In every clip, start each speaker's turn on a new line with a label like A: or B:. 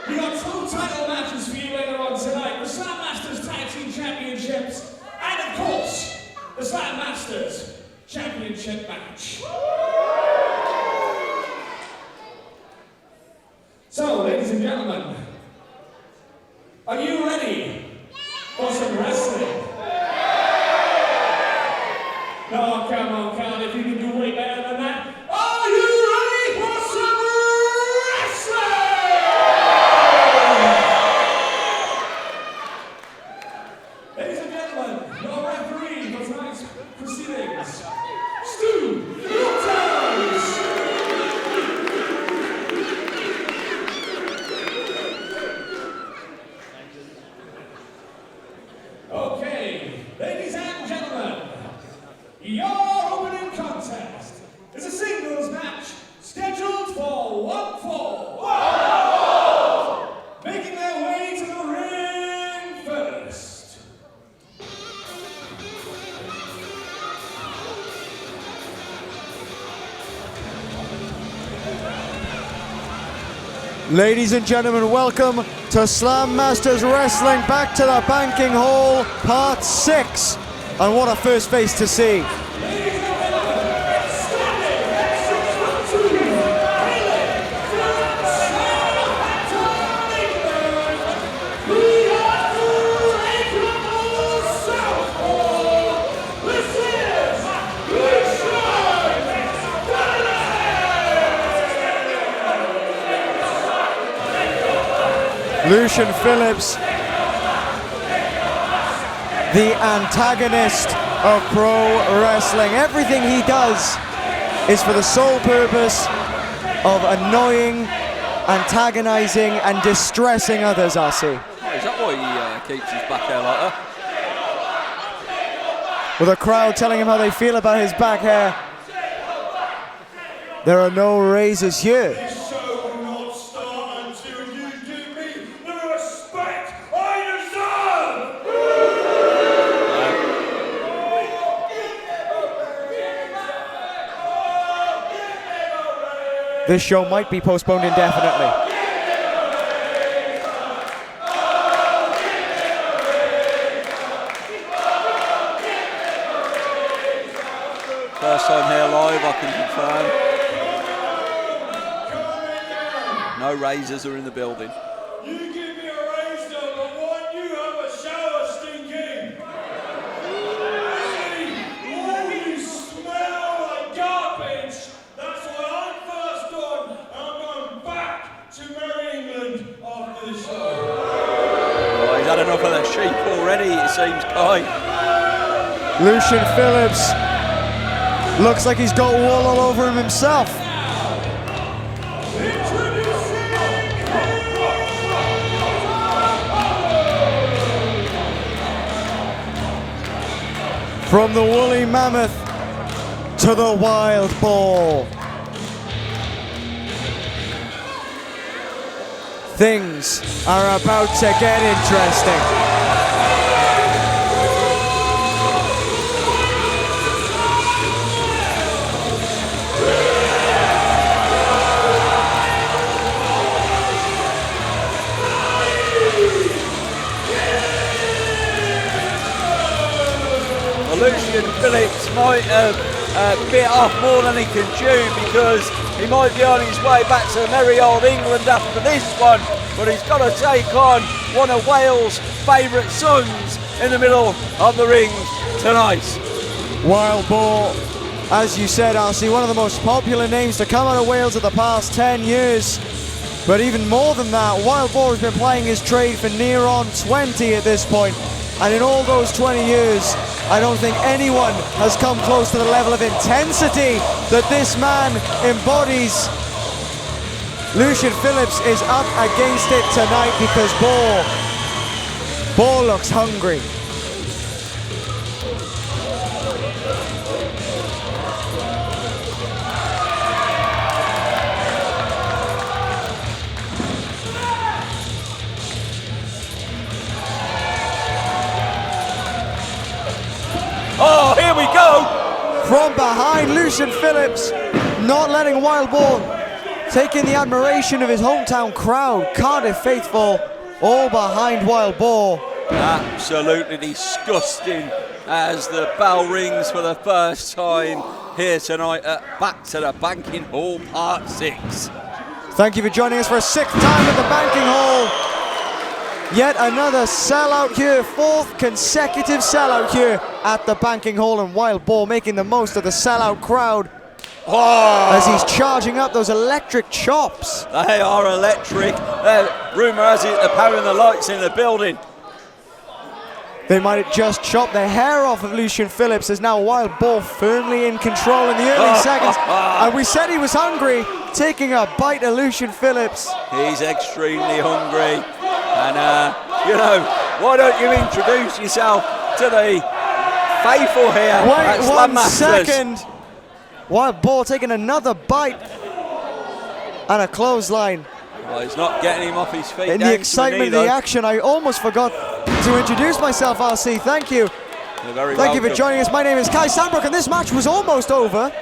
A: We got 2 title matches for you later on tonight. The Slammasters Tag Team Championships, and of course, the Slammasters Championship match. So, ladies and gentlemen, are you ready for some wrestling? No, come on, Cardiff, you can do way better than that. Are you ready for some wrestling? Ladies and gentlemen, your referee for tonight's proceedings, Stu Phillips. Okay, ladies and gentlemen, your opening contest is a singles match scheduled for 1 fall. Making their way to the ring first.
B: Ladies and gentlemen, welcome to Slammasters Wrestling, back to the banking hall, part 6. And what a first face to see. Lucian Phillips, the antagonist of pro wrestling. Everything he does is for the sole purpose of annoying, antagonizing, and distressing others, I see.
C: Oh, is that why he keeps his back hair like that?
B: With a crowd telling him how they feel about his back hair. There are no razors here. This show might be postponed indefinitely.
C: First time here live, I can confirm. No razors are in the building.
A: You give me a razor, but why you have a shower stinking? Oh, you smell like garbage. That's why I'm first on. I'm going back to Merry England after the show.
C: Oh, he's had enough of the sheep already, it seems, Kai.
B: Lucian Phillips looks like he's got wool all over him himself. From the woolly mammoth to the wild boar. Things are about to get interesting.
C: Lucian Phillips might have bit off more than he can chew, because he might be on his way back to merry old England after this one, but he's got to take on one of Wales' favourite sons in the middle of the ring tonight.
B: Wild Boar, as you said, Arcee, one of the most popular names to come out of Wales of the past 10 years. But even more than that, Wild Boar has been playing his trade for near on 20 at this point. And in all those 20 years, I don't think anyone has come close to the level of intensity that this man embodies. Lucian Phillips is up against it tonight because Boar looks hungry.
C: Oh, here we go!
B: From behind, Lucian Phillips not letting Wild Boar taking the admiration of his hometown crowd, Cardiff faithful, all behind Wild Boar.
C: Absolutely disgusting as the bell rings for the first time here tonight at Back to the Banking Hall Part 6.
B: Thank you for joining us for a 6th time at the Banking Hall. Yet another sellout here, 4th consecutive sellout here at the Banking Hall, and Wild Boar making the most of the sellout crowd as he's charging up those electric chops.
C: They are electric. Rumour has it they're powering the lights in the building.
B: They might have just chopped the hair off of Lucian Phillips, as now Wild Boar firmly in control in the early seconds. And we said he was hungry, taking a bite of Lucian Phillips.
C: He's extremely hungry. And, why don't you introduce yourself to the faithful here at
B: Wait 1
C: Slammasters.
B: second. Wild Boar taking another bite and a clothesline.
C: Well, he's not getting him off his feet.
B: In the excitement of the action, I almost forgot to introduce myself, RC. Thank you.
C: You're very
B: Thank you for
C: welcome.
B: joining us. My name is Kai Sandbrook, and this match was almost over.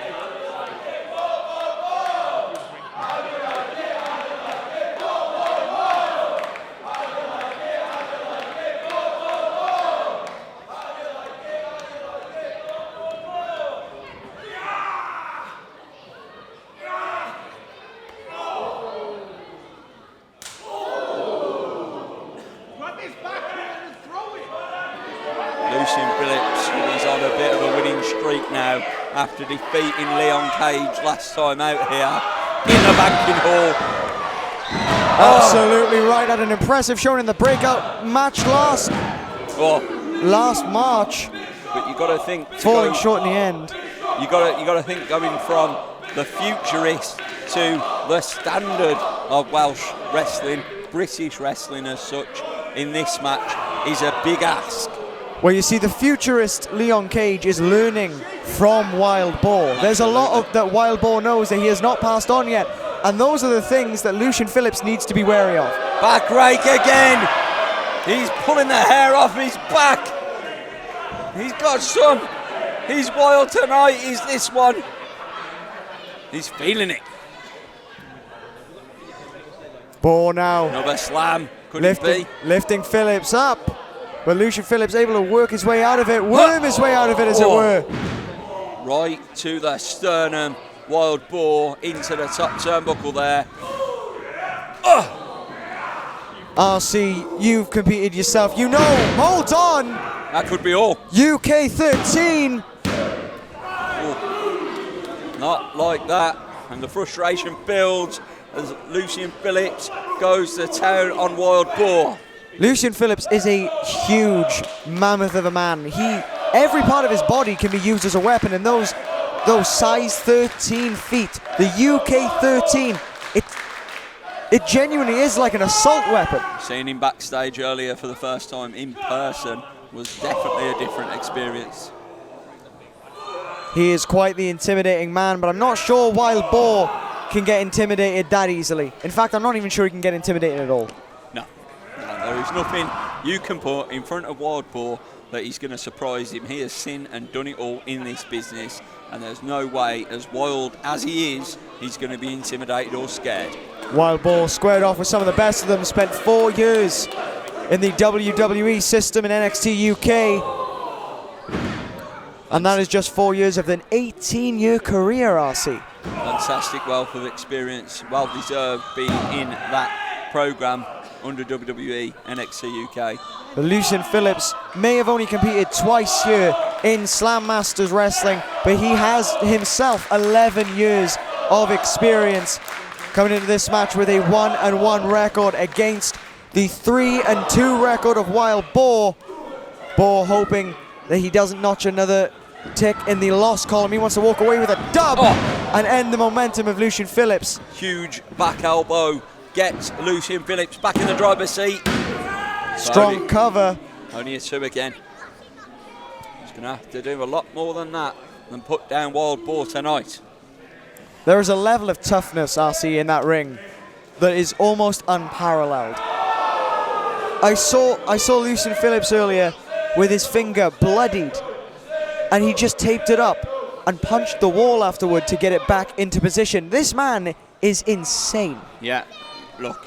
C: Lucian Phillips is on a bit of a winning streak now after defeating Leon Cage last time out here in the Banking Hall.
B: Absolutely right. Had an impressive showing in the breakout match last March.
C: But you got to think,
B: Falling short in the end.
C: You got to think going from the futurist to the standard of Welsh wrestling, British wrestling as such, in this match is a big ask.
B: Well, you see, the futurist Leon Cage is learning from Wild Boar. There's a lot of that Wild Boar knows that he has not passed on yet, and those are the things that Lucian Phillips needs to be wary of.
C: Back rake again. He's pulling the hair off his back. He's got some. He's wild tonight, is this one. He's feeling it.
B: Boar now
C: Another slam. Could it be?
B: lifting Phillips up. But Lucian Phillips able to work his way out of it, worm his way out of it, as it were.
C: Right to the sternum. Wild Boar into the top turnbuckle there.
B: RC, you've competed yourself. You know, hold on.
C: That could be all.
B: UK 13.
C: Not like that. And the frustration builds as Lucian Phillips goes to town on Wild Boar.
B: Lucian Phillips is a huge mammoth of a man. Every part of his body can be used as a weapon, and those size 13 feet, the UK 13, it genuinely is like an assault weapon.
C: Seeing him backstage earlier for the first time in person was definitely a different experience.
B: He is quite the intimidating man, but I'm not sure Wild Boar can get intimidated that easily. In fact, I'm not even sure he can get intimidated at all.
C: No, there is nothing you can put in front of Wild Boar that he's going to surprise him. He has seen and done it all in this business, and there's no way, as wild as he is, he's going to be intimidated or scared.
B: Wild Boar squared off with some of the best of them, spent 4 years in the WWE system in NXT UK. And that is just 4 years of an 18-year career, RC.
C: Fantastic wealth of experience, well deserved being in that program under WWE NXT UK.
B: But Lucian Phillips may have only competed twice here in Slammasters Wrestling, but he has himself 11 years of experience coming into this match with a 1-1 record against the 3-2 record of Wild Boar. Boar hoping that he doesn't notch another tick in the loss column. He wants to walk away with a dub and end the momentum of Lucian Phillips.
C: Huge back elbow gets Lucian Phillips back in the driver's seat.
B: Strong cover.
C: Only a 2 again. He's going to have to do a lot more than that than put down Wild Boar tonight.
B: There is a level of toughness, RC, in that ring that is almost unparalleled. I saw Lucian Phillips earlier with his finger bloodied, and he just taped it up and punched the wall afterward to get it back into position. This man is insane.
C: Yeah, look,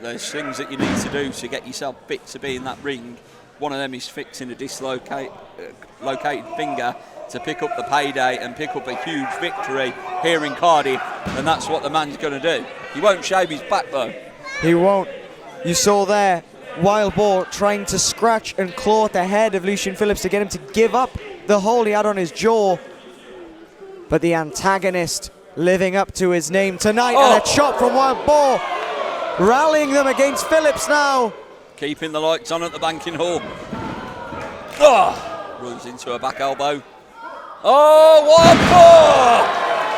C: there's things that you need to do to get yourself fit to be in that ring. One of them is fixing a dislocated finger to pick up the payday and pick up a huge victory here in Cardiff, and that's what the man's going to do. He won't shave his back though.
B: He won't. You saw there, Wild Boar trying to scratch and claw at the head of Lucian Phillips to get him to give up the hold he had on his jaw. But the antagonist living up to his name tonight, and a chop from Wild Boar, rallying them against Phillips now.
C: Keeping the lights on at the banking hall. Runs into a back elbow. Wild Boar!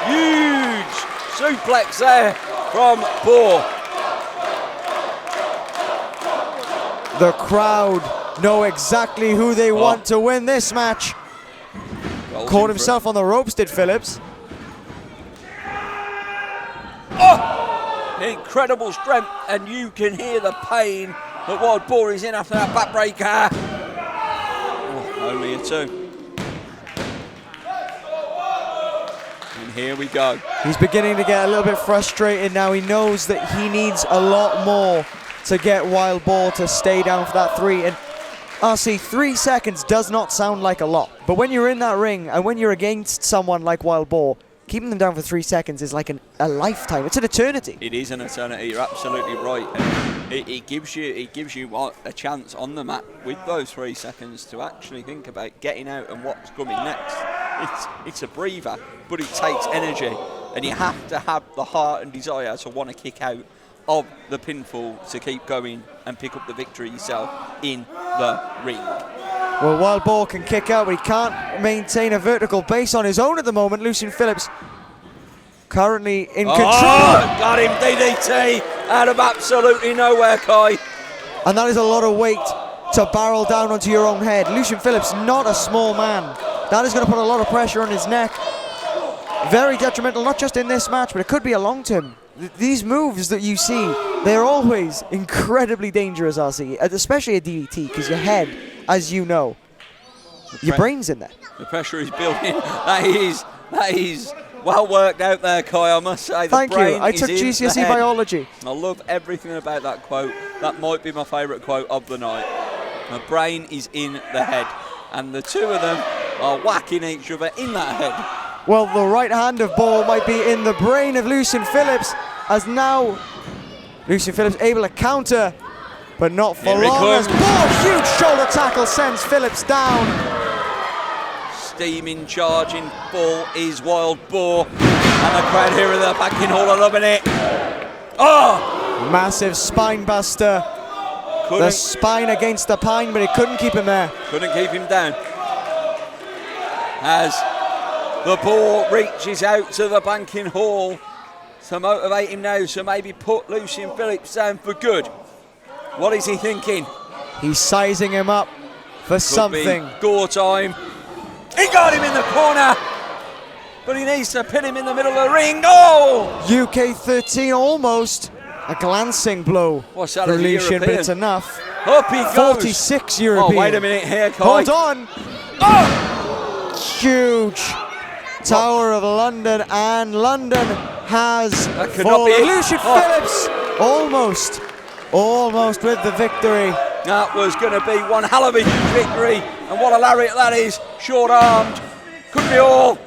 C: Huge suplex there from Boar.
B: The crowd know exactly who they want to win this match. Caught himself on the ropes, did Phillips.
C: Incredible strength, and you can hear the pain that Wild Boar is in after that backbreaker. Only a 2. And here we go.
B: He's beginning to get a little bit frustrated now. He knows that he needs a lot more to get Wild Boar to stay down for that 3. And RC, 3 seconds does not sound like a lot. But when you're in that ring and when you're against someone like Wild Boar, keeping them down for 3 seconds is like a lifetime. It's an eternity.
C: It is an eternity. You're absolutely right. It gives you a chance on the mat with those 3 seconds to actually think about getting out and what's coming next. It's a breather, but it takes energy, and you have to have the heart and desire to want to kick out of the pinfall to keep going and pick up the victory yourself in the ring.
B: Well, Wild Boar can kick out, but he can't maintain a vertical base on his own at the moment. Lucian Phillips currently in control.
C: Got him, DDT out of absolutely nowhere, Kai.
B: And that is a lot of weight to barrel down onto your own head. Lucian Phillips, not a small man. That is going to put a lot of pressure on his neck. Very detrimental, not just in this match, but it could be a long term. These moves that you see, they're always incredibly dangerous, RC, especially a DDT, because your head, as you know, your brain's in there.
C: The pressure is building. That is well worked out there, Kai, I must say.
B: Thank you. I took GCSE biology.
C: I love everything about that quote. That might be my favourite quote of the night. My brain is in the head, and the two of them are whacking each other in that head.
B: Well, the right hand of Boar might be in the brain of Lucian Phillips, as now Lucian Phillips able to counter, but not for long, as Boar, huge shoulder tackle, sends Phillips down.
C: Steaming, charging full is Wild Boar, and the crowd here in the backing hall are loving it.
B: Massive spine buster. The spine against the pine, but it couldn't keep him there.
C: Couldn't keep him down. As the Boar reaches out to the banking hall to motivate him now to maybe put Lucian Phillips down for good. What is he thinking?
B: He's sizing him up for something.
C: Be gore time. He got him in the corner, but he needs to pin him in the middle of the ring.
B: UK 13 almost. A glancing blow
C: What's that,
B: for Lucian, but it's enough.
C: Up he goes.
B: 46 European.
C: Wait a minute here, Kai.
B: Hold on. Huge. Tower of London, and London has fallen. Lucian Phillips almost with the victory.
C: That was going to be one hell of a huge victory, and what a lariat that is. Short-armed, could be all.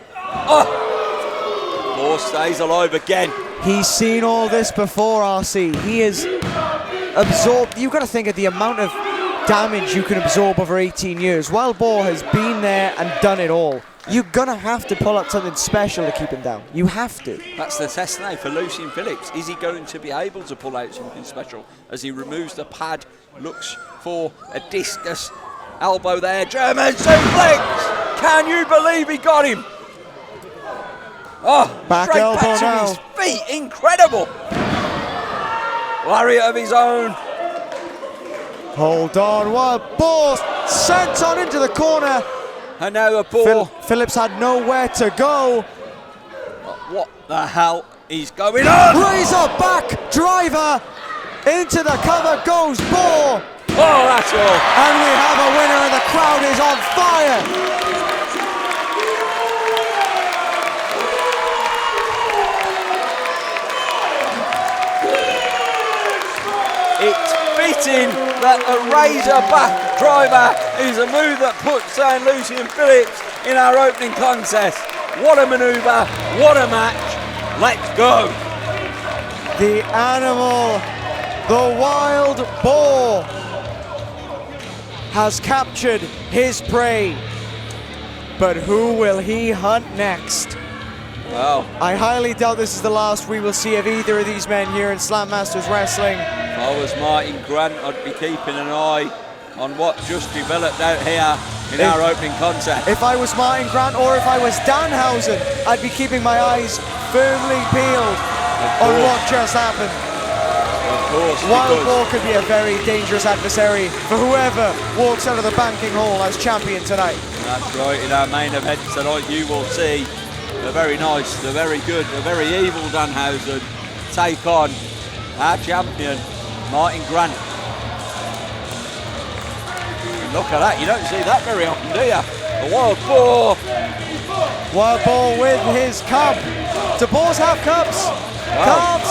C: Boar stays alive again.
B: He's seen all this before, RC. He is absorbed. You've got to think of the amount of damage you can absorb over 18 years. Wild Boar has been there and done it all. You're going to have to pull out something special to keep him down. You have to.
C: That's the test now for Lucian Phillips. Is he going to be able to pull out something special as he removes the pad, looks for a discus elbow there. German suplex! Can you believe he got him?
B: Back elbow
C: back
B: now.
C: to his feet. Incredible. Lariat of his own.
B: Hold on. Wild Boar sent on into the corner.
C: And now the Boar.
B: Phillips had nowhere to go.
C: What the hell is going on?
B: Razor back driver. Into the cover goes Boar.
C: That's all.
B: And we have a winner, and the crowd is on fire.
C: it's fitting that the Razorback driver is a move that puts Lucian Phillips in our opening contest. What a manoeuvre, what a match, let's go.
B: The animal, the wild boar, has captured his prey. But who will he hunt next?
C: Well,
B: I highly doubt this is the last we will see of either of these men here in Slammasters Wrestling.
C: if I was Martyn Grant, I'd be keeping an eye on what just developed out here in our opening contest.
B: If I was Martyn Grant or if I was Danhausen, I'd be keeping my eyes firmly peeled on what just happened.
C: Of course,
B: Wild Boar could be a very dangerous adversary for whoever walks out of the banking hall as champion tonight.
C: That's right, in our main event tonight you will see the very nice, the very good, the very evil Danhausen take on our champion, Martyn Grant. And look at that, you don't see that very often, do you? The Wild Boar.
B: Wild Boar with his cub. Do boars have cubs? Calves?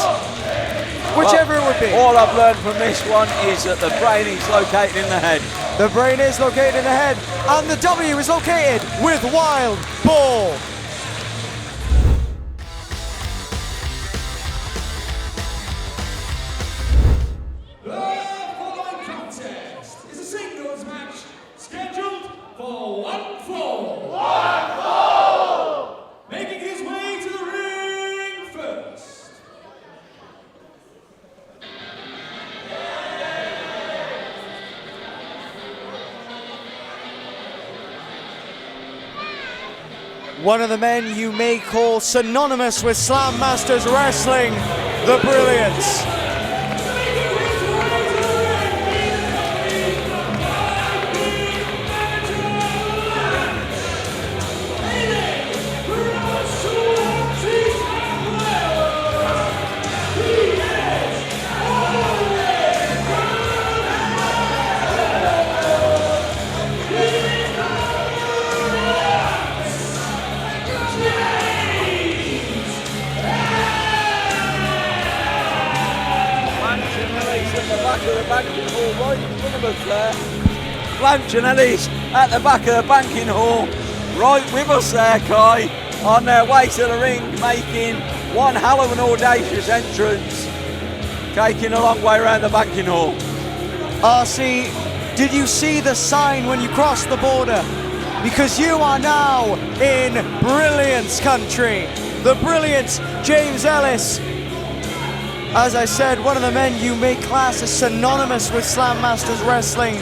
B: Whichever it would be.
C: All I've learned from this one is that the brain is located in the head.
B: The brain is located in the head, and the W is located with Wild Boar.
A: The following contest is a singles match scheduled for one fall. One fall! Making his way to the ring first.
B: One of the men you may call synonymous with Slammasters Wrestling, the Brilliance.
C: Blanch and Ellis at the back of the banking hall, right with us there, Kai, on their way to the ring, making one hell of an audacious entrance, taking a long way around the banking hall.
B: RC, did you see the sign when you crossed the border? Because you are now in Brilliance country. The Brilliant James Ellis. As I said, one of the men you may class as synonymous with Slammasters Wrestling.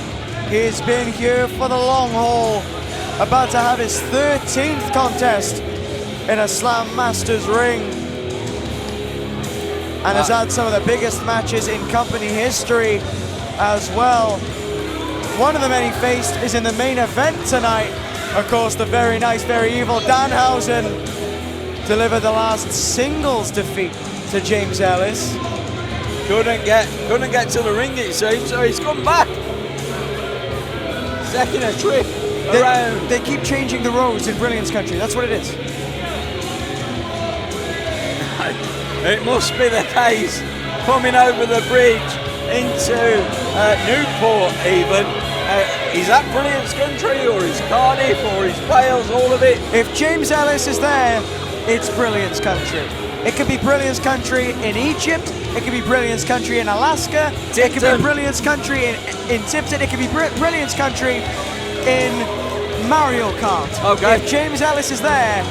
B: He's been here for the long haul, about to have his 13th contest in a Slammasters ring, and has had some of the biggest matches in company history as well. One of the men he faced is in the main event tonight. Of course, the very nice, very evil Danhausen delivered the last singles defeat to James Ellis.
C: Couldn't get to the ring, it seems, so he's come back. Second a trip around.
B: They keep changing the roads in Brilliance country, that's what it is.
C: It must be the case, coming over the bridge into Newport even. Is that Brilliance country, or is Cardiff, or is Wales, all of it?
B: If James Ellis is there, it's Brilliance country. It could be Brilliance country in Egypt, it could be Brilliance country in Alaska, it could be Brilliance country in Tipton, it could be Brilliance country in Mario Kart.
C: Okay.
B: If James Ellis is there,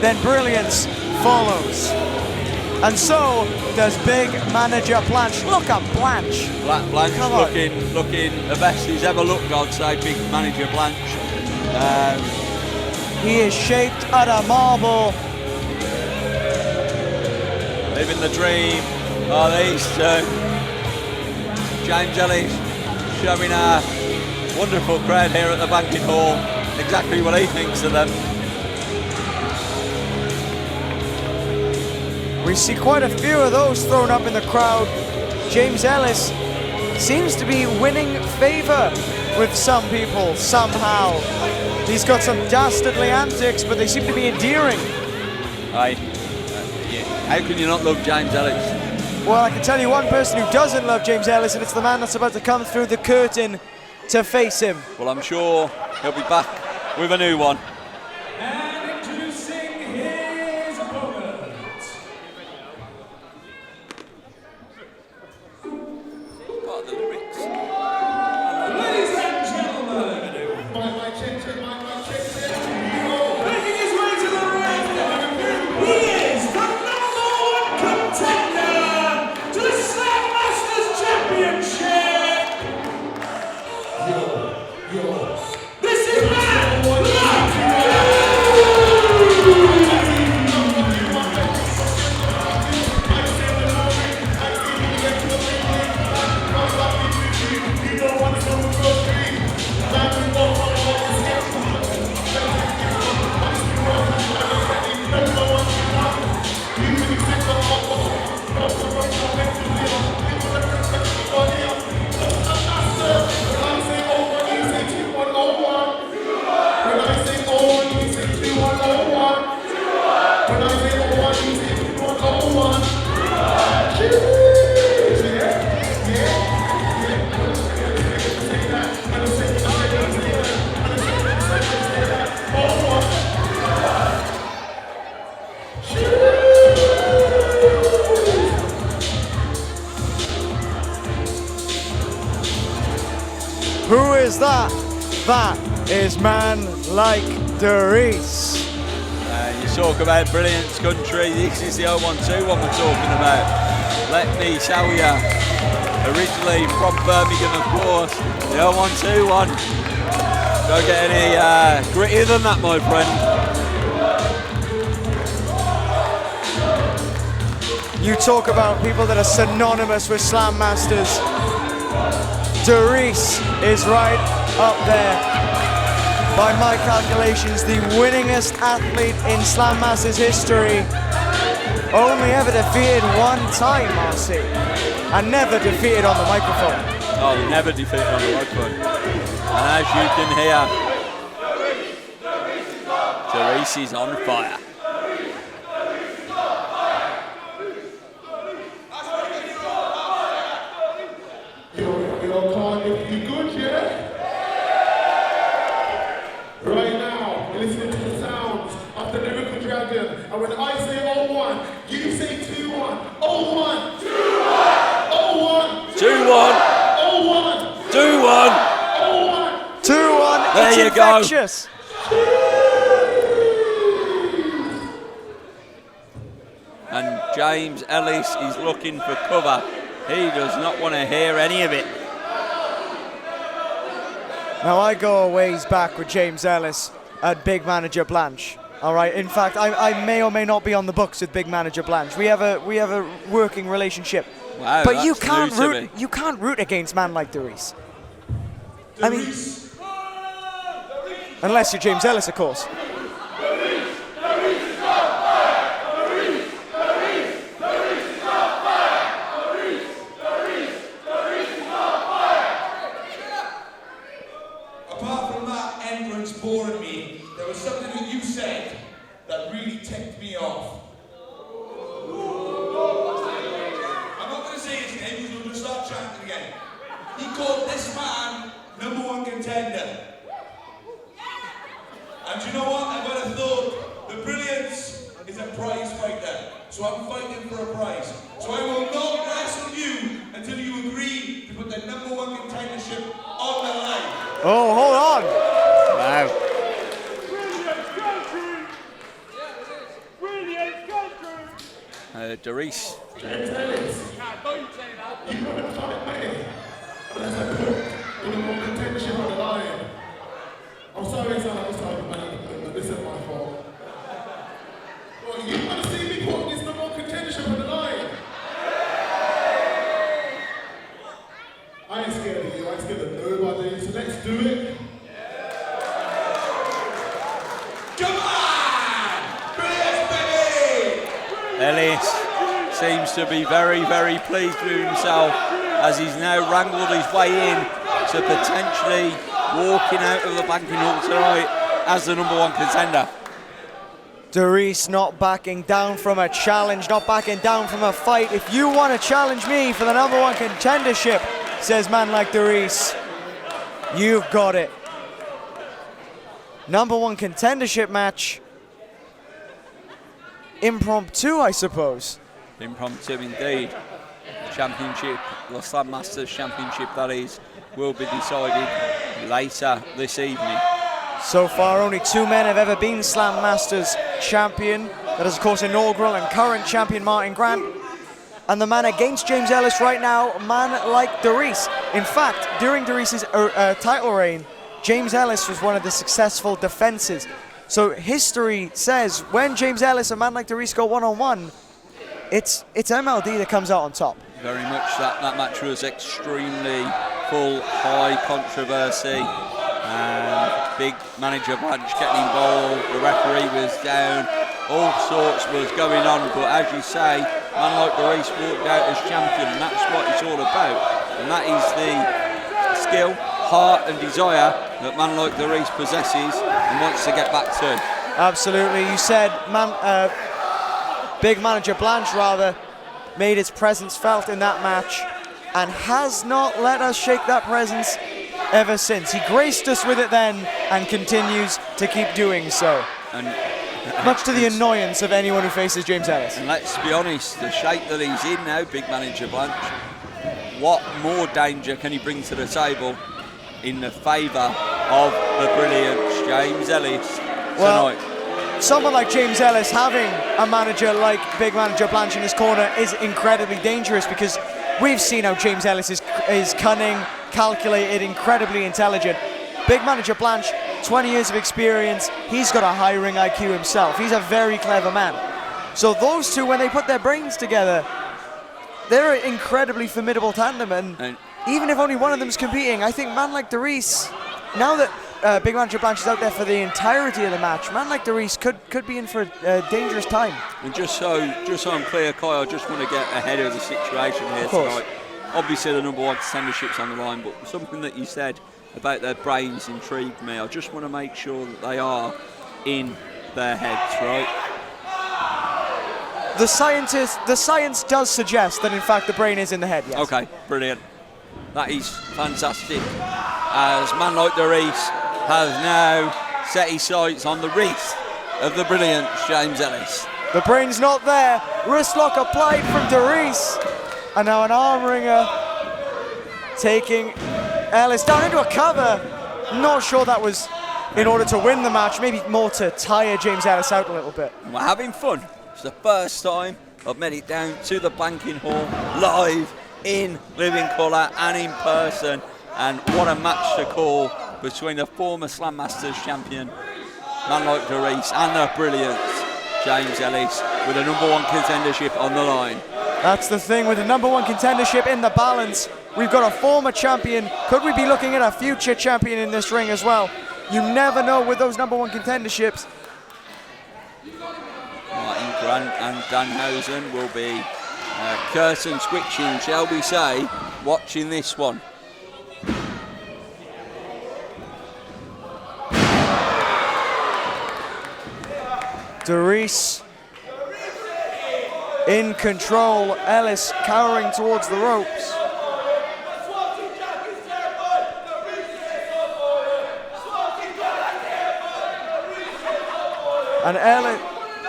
B: then Brilliance follows. And so does big manager Blanch. Look at Blanch.
C: Blanch looking the best he's ever looked, I'd say, big manager Blanch.
B: He is shaped out of marble.
C: Living the dream. Oh, these two. James Ellis showing a wonderful crowd here at the banking hall exactly what he thinks of them.
B: We see quite a few of those thrown up in the crowd. James Ellis seems to be winning favor with some people somehow. He's got some dastardly antics, but they seem to be endearing.
C: Aye. How can you not love James Ellis?
B: Well, I can tell you one person who doesn't love James Ellis, and it's the man that's about to come through the curtain to face him.
C: Well, I'm sure he'll be back with a new one.
A: And introducing his opponent.
C: Part of the lyrics.
A: Ladies and gentlemen, making his way to the ring, he is the #1 contender to the Slammasters Championship. This is man
B: Who is that? That is man like Dereiss.
C: You talk about brilliance country, this is the 012 one we're talking about. Let me show you. Originally from Birmingham, of course, the 012 one. Don't get any grittier than that, my friend.
B: You talk about people that are synonymous with Slam Masters. Dereiss is right up there. By my calculations, the winningest athlete in Slam Masters history. Only ever defeated one time, RC. And never defeated on the microphone.
C: Oh, never defeated on the microphone. And as you can hear, Dereiss is on fire.
D: Cardiff, you good, yeah? Right now, you're listening to the sounds of the Lyrical Dragon. And when I say 01, you say 21. 01! 21!
C: 2-1.
D: 01!
C: 2-1.
D: 01!
B: 2-1,
C: There
B: it's
C: you go.
B: infectious.
C: And James Ellis is looking for cover. He does not want to hear any of it.
B: Now I go a ways back with James Ellis at Big Manager Blanch. All right. In fact, I may or may not be on the books with Big Manager Blanch. We have a working relationship.
C: Wow,
B: But you
C: that's
B: can't
C: news to me.
B: root. You can't root against man like Dereiss. I mean, unless you're James Ellis, of course.
A: Apart from that entrance boring me, there was something that you said that really ticked me off. I'm not going to say his name because we're going to start chanting again. He called this man #1 contender. And you know what? I've got a thought. The brilliance is a prize fighter. So I'm fighting for a prize. So I will not wrestle you until you agree to put the #1 contendership on the line.
B: Oh, hold on.
C: Wow. Dereiss.
D: James Ellis. You couldn't fight me unless I put the #1 contendership on the line. I'm sorry it's not this type of man, but this isn't my fault. Well, you want to see me put this #1 contendership on the line? I ain't scared of you, I ain't scared of nobody, so let's do it.
A: Come on! Brilliant, baby!
C: Ellis seems to be very, very pleased with himself as he's now wrangled his way in to potentially walking out of the banking hall tonight as the #1 contender.
B: Dereiss not backing down from a challenge, not backing down from a fight. If you want to challenge me for the #1 contendership, says man like Dereiss, you've got it. #1 contendership match. Impromptu, I suppose.
C: Impromptu indeed. Championship, the Slammasters Championship that is, will be decided later this evening.
B: So far, only 2 men have ever been Slam Masters champion. That is, of course, inaugural and current champion Martyn Grant. And the man against James Ellis right now, man like Dereiss. In fact, during Dereiss's title reign, James Ellis was one of the successful defenses. So history says when James Ellis and man like Dereiss go one-on-one, it's MLD that comes out on top.
C: Very much that match was extremely full, high controversy. Big manager Blanch getting involved, the referee was down, all sorts was going on, but as you say, man like Dereiss walked out as champion, and that's what it's all about. And that is the skill, heart and desire that man like Dereiss possesses and wants to get back to.
B: Absolutely, you said big manager Blanch rather made his presence felt in that match and has not let us shake that presence ever since. He graced us with it then and continues to keep doing so. And much to the annoyance of anyone who faces James Ellis.
C: And let's be honest, the shape that he's in now, big manager Blanch, what more danger can he bring to the table in the favour of the brilliant James Ellis tonight?
B: Someone like James Ellis having a manager like big manager Blanch in his corner is incredibly dangerous, because we've seen how James Ellis is cunning, calculated, incredibly intelligent. Big manager Blanch, 20 years of experience, he's got a high ring IQ himself. He's a very clever man. So those two, when they put their brains together, they're an incredibly formidable tandem, and even if only one of them's competing, I think man like Dereiss, now that big manager Blanch is out there for the entirety of the match, man like Dereiss could be in for a dangerous time.
C: And just so I'm clear, Kyle, I just want to get ahead of the situation here tonight. Obviously the #1 contendership's on the line, but something that you said about their brains intrigued me. I just want to make sure that they are in their heads, right?
B: The science does suggest that in fact the brain is in the head, yes.
C: Okay, brilliant. That is fantastic. As man like Dereiss has now set his sights on the wrist of the brilliant James Ellis.
B: The brain's not there. Wrist lock applied from Dereiss. And now an arm wringer taking Ellis down into a cover. Not sure that was in order to win the match, maybe more to tire James Ellis out a little bit.
C: We're having fun. It's the first time I've made it down to the banking hall live in living colour and in person, and what a match to call between the former Slam Masters champion man like Dereiss and the brilliant James Ellis with a #1 contendership on the line.
B: That's the thing with the #1 contendership in the balance. We've got a former champion. Could we be looking at a future champion in this ring as well? You never know with those #1 contenderships.
C: Martyn Grant and Danhausen will be curtain switching, shall we say, watching this one.
B: Dereiss in control, Ellis cowering towards the ropes. And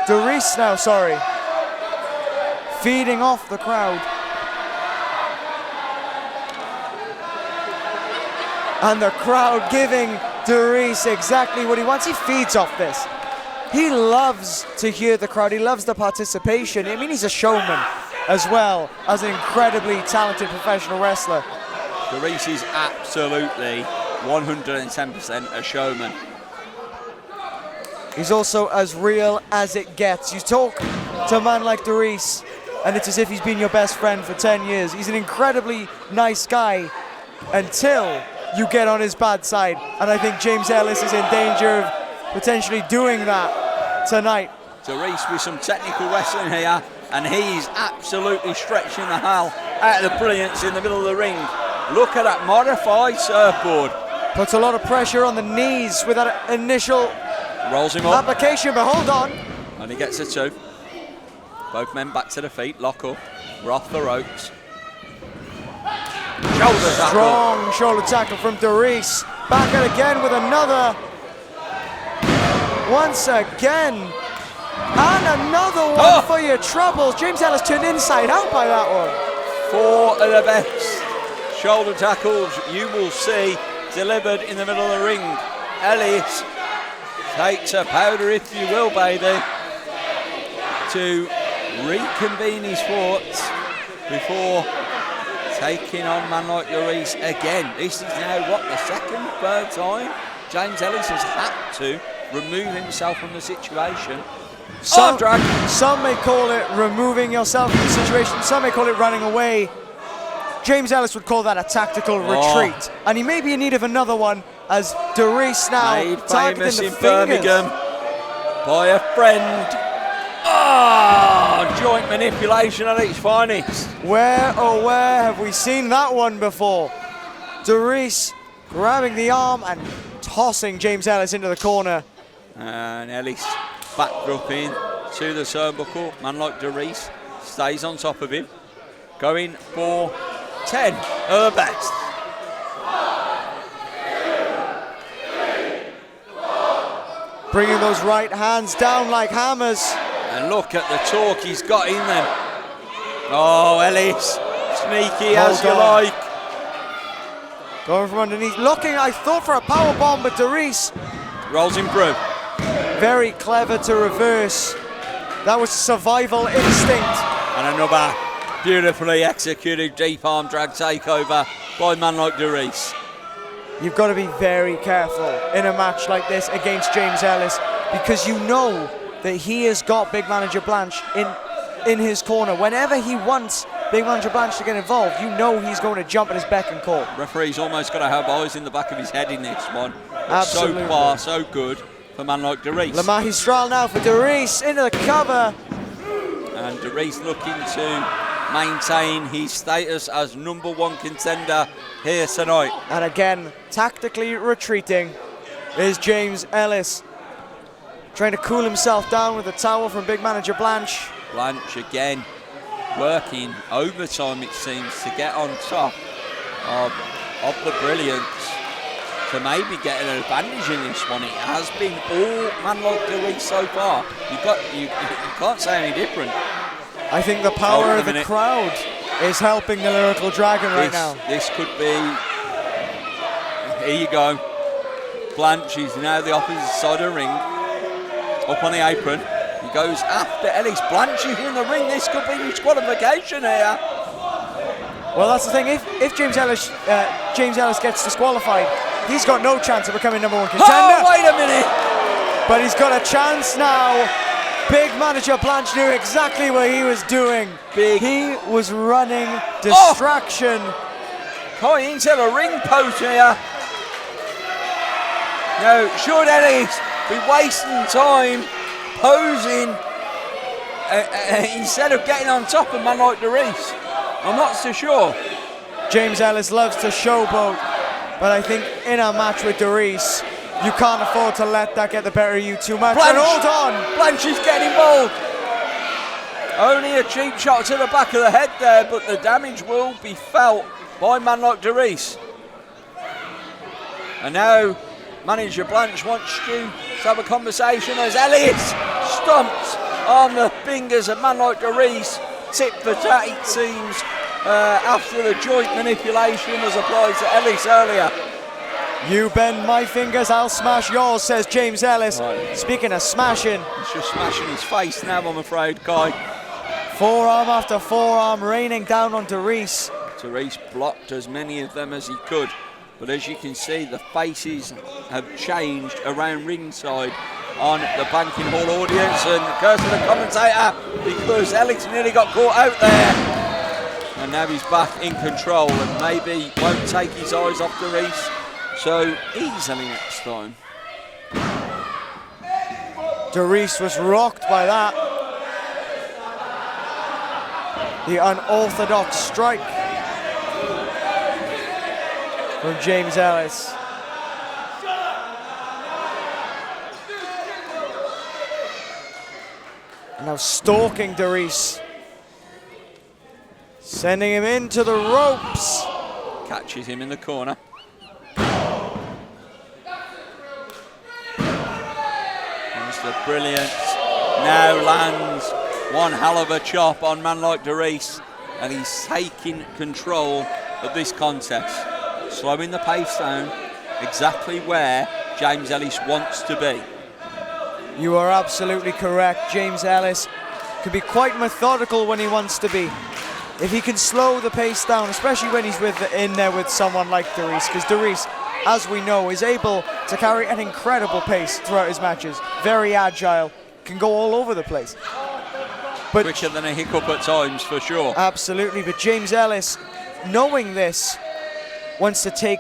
B: Dereiss now, feeding off the crowd. And the crowd giving Dereiss exactly what he wants. He feeds off this. He loves to hear the crowd. He loves the participation. I mean, he's a showman as well as an incredibly talented professional wrestler.
C: Dereiss is absolutely 110% a showman.
B: He's also as real as it gets. You talk to a man like Dereiss, and it's as if he's been your best friend for 10 years. He's an incredibly nice guy until you get on his bad side. And I think James Ellis is in danger of potentially doing that tonight.
C: Dereiss with some technical wrestling here, and he's absolutely stretching the hell out of the brilliance in the middle of the ring. Look at that modified surfboard.
B: Puts a lot of pressure on the knees with that initial
C: rolls him up.
B: application, but hold on.
C: And he gets a 2. Both men back to the feet, lock up. We're off the ropes. Shoulder tackle.
B: Strong shoulder tackle from Dereiss. Back at again with another. Once again. And another one for your troubles. James Ellis turned inside out by that one.
C: 4 of the best shoulder tackles you will see delivered in the middle of the ring. Ellis takes a powder, if you will, baby, to reconvene his thoughts before taking on man like Dereiss again. This is now, the third time James Ellis has had to remove himself from the situation.
B: Some may call it removing yourself from the situation, some may call it running away. James Ellis would call that a tactical retreat. And he may be in need of another one as Dereiss now
C: made
B: targeting
C: famous
B: the
C: in
B: fingers.
C: Birmingham by a friend. Joint manipulation at its finest.
B: Where, oh where have we seen that one before? Dereiss grabbing the arm and tossing James Ellis into the corner.
C: And Ellis backed up in to the turnbuckle. Man like Dereiss stays on top of him. Going for 10 of the best.
B: Bringing those right hands down like hammers.
C: And look at the torque he's got in them. Oh, Ellis, sneaky as you like.
B: Going from underneath, looking, I thought, for a power bomb, but Dereiss
C: rolls him through.
B: Very clever to reverse. That was survival instinct.
C: And another beautifully executed deep arm drag takeover by a man like Dereiss.
B: You've got to be very careful in a match like this against James Ellis, because you know that he has got Big Manager Blanch in his corner. Whenever he wants Big Manager Blanch to get involved, you know he's going to jump at his beck and call.
C: Referee's almost got to have eyes in the back of his head in this one.
B: Absolutely.
C: So far, so good for a man like Dereiss.
B: La Magistral now for Dereiss into the cover.
C: And Dereiss looking to maintain his status as #1 contender here tonight.
B: And again, tactically retreating is James Ellis. Trying to cool himself down with a towel from Big Manager Blanch.
C: Blanch again working overtime, it seems, to get on top of the brilliance, to maybe get an advantage in this one. It has been all man like Dereiss so far. You can't say any different.
B: I think the power of the crowd is helping the Lyrical Dragon right now.
C: This could be. Here you go. Blanch is now the opposite side of the ring. Up on the apron. He goes after Ellis. Blanch is in the ring. This could be disqualification here.
B: Well, that's the thing. If James Ellis gets disqualified, he's got no chance of becoming #1 contender.
C: Oh, wait a minute.
B: But he's got a chance now. Big Manager Blanch knew exactly what he was doing. He was running distraction.
C: Going into the ring post here. No, should Ellis be wasting time posing instead of getting on top of a man like Dereiss? I'm not so sure.
B: James Ellis loves to showboat, but I think in a match with Dereiss, you can't afford to let that get the better of you too much.
C: Blanch,
B: and hold on!
C: Blanch is getting involved. Only a cheap shot to the back of the head there, but the damage will be felt by a man like Dereiss. And now Manager Blanch wants to have a conversation as Ellis stomps on the fingers of a man like Dereiss. Tit for tat, it seems, after the joint manipulation was applied to Ellis earlier.
B: You bend my fingers, I'll smash yours, says James Ellis.
C: Right.
B: Speaking of smashing.
C: He's just smashing his face now, I'm afraid, Kai.
B: Forearm after forearm raining down on Dereiss.
C: Dereiss blocked as many of them as he could. But as you can see, the faces have changed around ringside on the Banking Hall audience. And curse to the commentator, because Ellis nearly got caught out there. And now he's back in control and maybe won't take his eyes off Dereiss so easily next time.
B: Dereiss was rocked by that. The unorthodox strike from James Ellis. Now stalking Dereiss. Sending him into the ropes.
C: Catches him in the corner. The brilliance now lands one hell of a chop on man like Dereiss, and he's taking control of this contest, slowing the pace down exactly where James Ellis wants to be.
B: You are absolutely correct. James Ellis can be quite methodical when he wants to be. If he can slow the pace down, especially when he's in there with someone like Dereiss, because Dereiss, as we know, is able to carry an incredible pace throughout his matches. Very agile, can go all over the place. But
C: quicker than a hiccup at times, for sure.
B: Absolutely, but James Ellis, knowing this, wants to take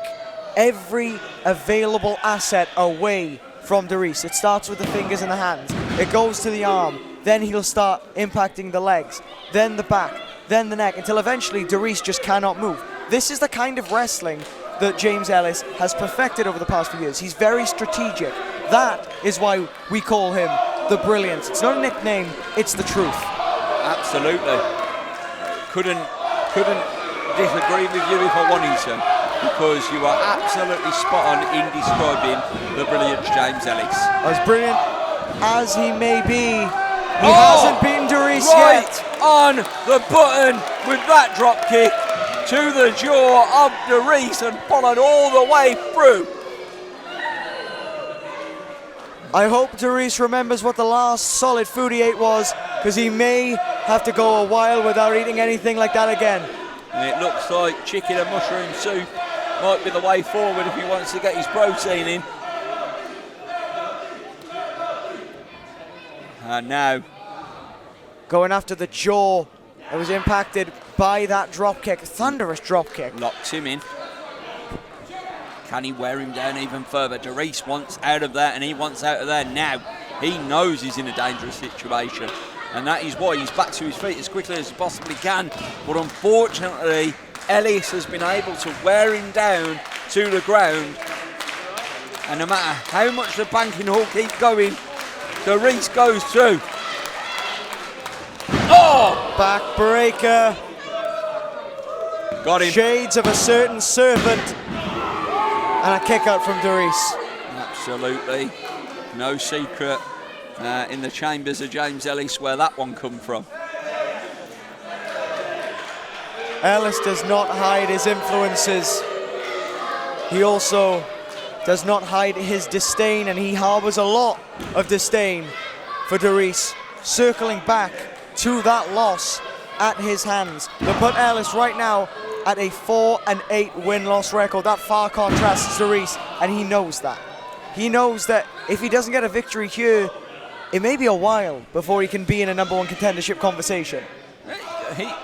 B: every available asset away from Dereiss. It starts with the fingers and the hands. It goes to the arm. Then he'll start impacting the legs. Then the back. Then the neck. Until eventually Dereiss just cannot move. This is the kind of wrestling that James Ellis has perfected over the past few years. He's very strategic. That is why we call him the Brilliance. It's not a nickname, it's the truth.
C: Absolutely. Couldn't disagree with you if I wanted to, because you are absolutely spot on in describing the brilliant James Ellis.
B: As brilliant as he may be, he hasn't beaten Dereiss
C: right
B: yet.
C: On the button with that drop kick to the jaw of Dereiss and followed all the way through.
B: I hope Dereiss remembers what the last solid food he ate was, because he may have to go a while without eating anything like that again.
C: And it looks like chicken and mushroom soup might be the way forward if he wants to get his protein in. And now
B: going after the jaw that was impacted by that drop kick, thunderous drop kick.
C: Locks him in. Can he wear him down even further? Dereiss wants out of there, and he wants out of there now. He knows he's in a dangerous situation, and that is why he's back to his feet as quickly as he possibly can. But unfortunately, Ellis has been able to wear him down to the ground, and no matter how much the banking hall keep going, Dereiss goes through. Oh!
B: Backbreaker.
C: Got him.
B: Shades of a certain servant. And a kick out from Dereiss.
C: Absolutely. No secret in the chambers of James Ellis where that one come from.
B: Ellis does not hide his influences. He also does not hide his disdain, and he harbors a lot of disdain for Dereiss, circling back to that loss at his hands. They put Ellis right now at a 4-8 win-loss record. That far contrasts Dereiss, and he knows that. He knows that if he doesn't get a victory here, it may be a while before he can be in a #1 contendership conversation.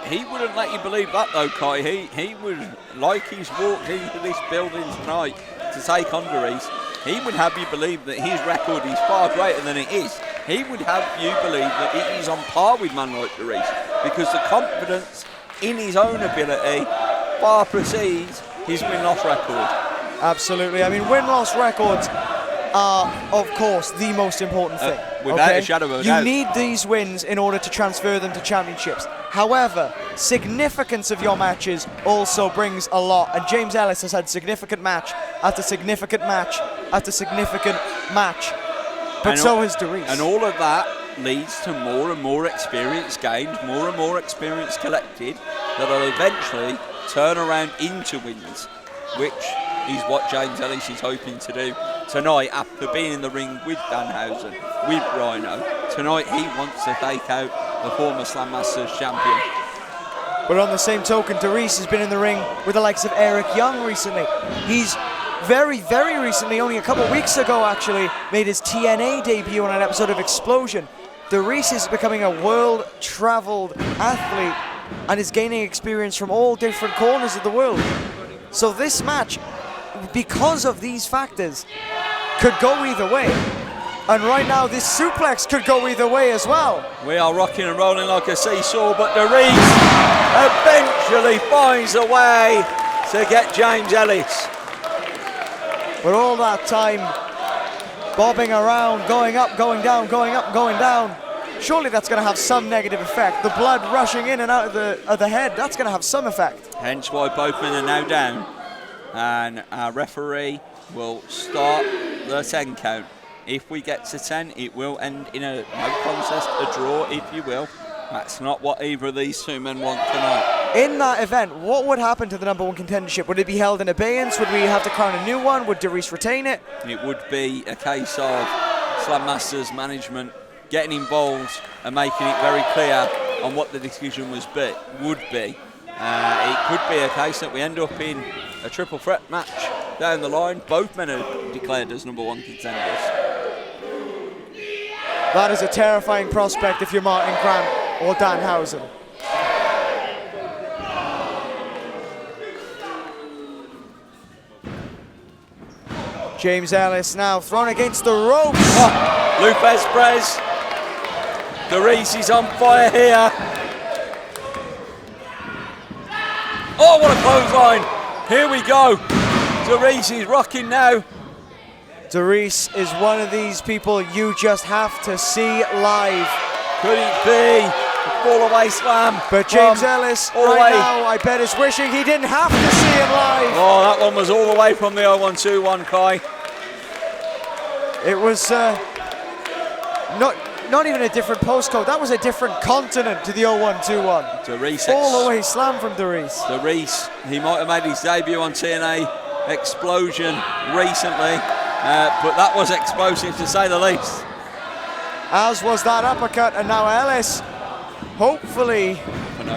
C: He wouldn't let you believe that though, Kai. He would, like he's walked into this building tonight to take on Dereiss, he would have you believe that his record is far greater than it is. He would have you believe that it is on par with man like Dereiss, because the confidence in his own ability far precedes his win-loss record.
B: Absolutely. I mean, win-loss records are, of course, the most important thing.
C: Without a shadow of a doubt.
B: You need these wins in order to transfer them to championships. However, significance of your matches also brings a lot, and James Ellis has had significant match after significant match after significant match, but so has Dereiss.
C: And all of that leads to more and more experience gained, more and more experience collected, that will eventually turn around into wins, which is what James Ellis is hoping to do tonight after being in the ring with Danhausen, with Rhino. Tonight he wants to take out the former Slammasters champion.
B: But on the same token, Dereiss has been in the ring with the likes of Eric Young recently. He's very, very recently, only a couple of weeks ago actually, made his TNA debut on an episode of Explosion. Dereiss is becoming a world-traveled athlete and is gaining experience from all different corners of the world. So this match, because of these factors, could go either way. And right now, this suplex could go either way as well.
C: We are rocking and rolling like a seesaw, but Dereiss eventually finds a way to get James Ellis.
B: But all that time, bobbing around, going up, going down, going up, going down, surely that's going to have some negative effect. The blood rushing in and out of the head, that's going to have some effect.
C: Hence why both men are now down. And our referee will start the 10 count. If we get to 10, it will end in a no contest, a draw, if you will. That's not what either of these two men want tonight.
B: In that event, what would happen to the number 1 contendership? Would it be held in abeyance? Would we have to crown a new one? Would Dereiss retain it?
C: It would be a case of Slammasters management getting involved and making it very clear on what the decision would be. It could be a case that we end up in a triple threat match down the line. Both men are declared as number 1 contenders.
B: That is a terrifying prospect if you're Martyn or Danhausen. James Ellis now thrown against the ropes.
C: Oh, Lupez Prez. Dereiss is on fire here. Oh, what a clothesline. Here we go. Dereiss is rocking now.
B: Dereiss is one of these people you just have to see live.
C: Could it be a fall away slam?
B: But James Ellis right now, I bet is wishing he didn't have to see him live.
C: Oh, that one was all the way from the 0121, Kai.
B: It was not even a different postcode. That was a different continent to the 0121.
C: Dereiss
B: all the way slam from Dereiss.
C: Dereiss, he might have made his debut on TNA Explosion recently, but that was explosive to say the least.
B: As was that uppercut, and now Ellis, hopefully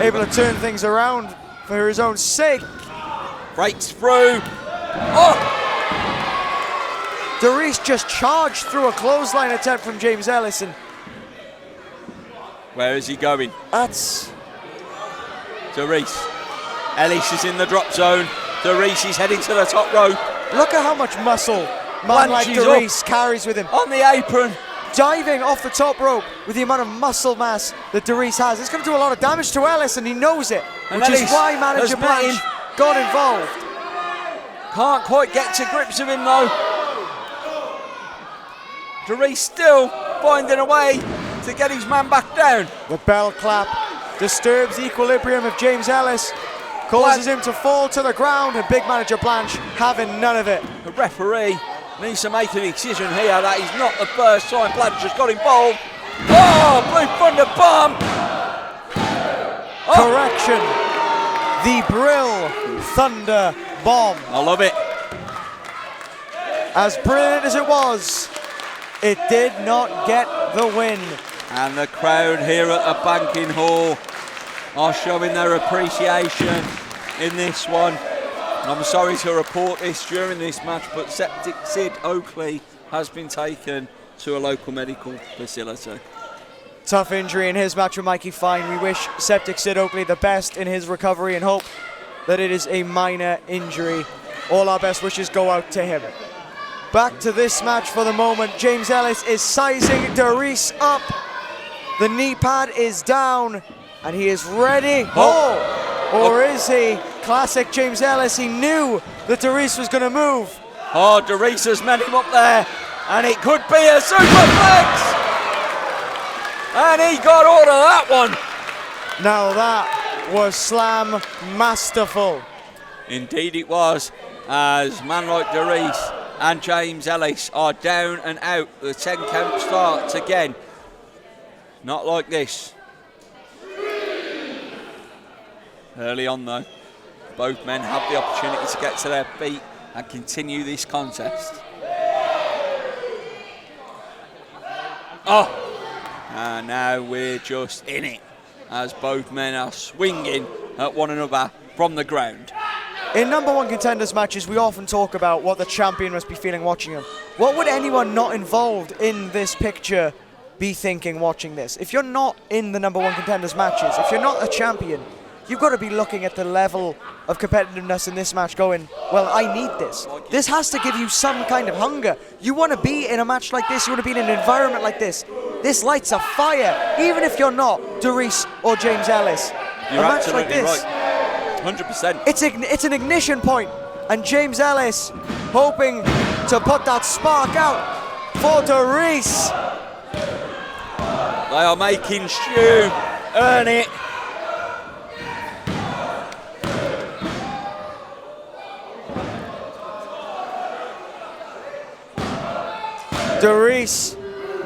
B: able to turn things around for his own sake.
C: Breaks through. Oh!
B: Dereiss just charged through a clothesline attempt from James Ellis. And
C: where is he going?
B: That's
C: Dereiss. Ellis is in the drop zone. Dereiss is heading to the top rope.
B: Look at how much muscle man like Dereiss carries with him.
C: On the apron.
B: Diving off the top rope with the amount of muscle mass that Dereiss has. It's going to do a lot of damage to Ellis, and he knows it,
C: and
B: which
C: Ellis
B: is why manager Blanch got involved.
C: Can't quite get to grips with him though. Dereiss still finding a way to get his man back down.
B: The bell clap disturbs the equilibrium of James Ellis, causes him to fall to the ground, and big manager Blanch having none of it.
C: The referee needs to make a decision here. That is not the first time Blanch has got involved. Oh, Blue Thunder bomb!
B: Oh. Correction, the Brill Thunder bomb.
C: I love it.
B: As brilliant as it was, it did not get the win.
C: And the crowd here at the banking hall are showing their appreciation in this one. I'm sorry to report this during this match, but Septic Sid Oakley has been taken to a local medical facility.
B: Tough injury in his match with Mikey Fine. We wish Septic Sid Oakley the best in his recovery and hope that it is a minor injury. All our best wishes go out to him. Back to this match for the moment. James Ellis is sizing Dereiss up. The knee pad is down, and he is ready. Or is he? Classic James Ellis. He knew that Dereiss was going to move.
C: Oh, Dereiss has met him up there, and it could be a superplex. And he got all of that one.
B: Now that was slam masterful.
C: Indeed it was, as man like Dereiss and James Ellis are down and out. The 10 count starts again. Not like this. Early on though, both men have the opportunity to get to their feet and continue this contest. Oh! And now we're just in it, as both men are swinging at one another from the ground.
B: In number 1 contenders matches, we often talk about what the champion must be feeling watching them. What would anyone not involved in this picture be thinking watching this? If you're not in the number 1 contenders matches, if you're not a champion, you've got to be looking at the level of competitiveness in this match going, well, I need this. This has to give you some kind of hunger. You want to be in a match like this, you want to be in an environment like this. This lights a fire, even if you're not Dereiss or James Ellis.
C: You're
B: a match like this,
C: right. 100%.
B: It's an ignition point, and James Ellis hoping to put that spark out for Dereiss.
C: They are making Stu earn it.
B: Dereiss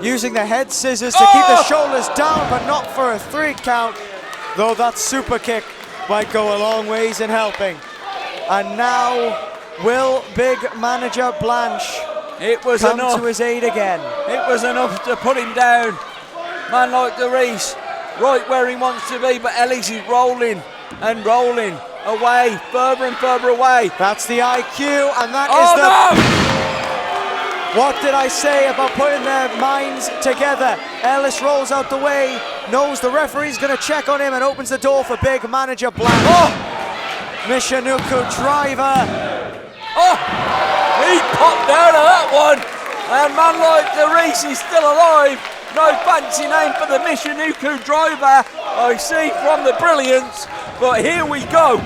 B: using the head scissors to keep the shoulders down, but not for a 3 count. Though that super kick might go a long ways in helping. And now will big manager Blanch come
C: enough
B: to his aid again?
C: It was enough to put him down. Man like Dereiss, right where he wants to be, but Ellis is rolling and rolling away, further and further away.
B: That's the IQ, and that is the... What did I say about putting their minds together? Ellis rolls out the way, knows the referee's going to check on him, and opens the door for big manager Blanch. Michinoku driver.
C: He popped out of that one, and man like Dereiss is still alive. No fancy name for the Michinoku driver, I see from the brilliance, but here we go.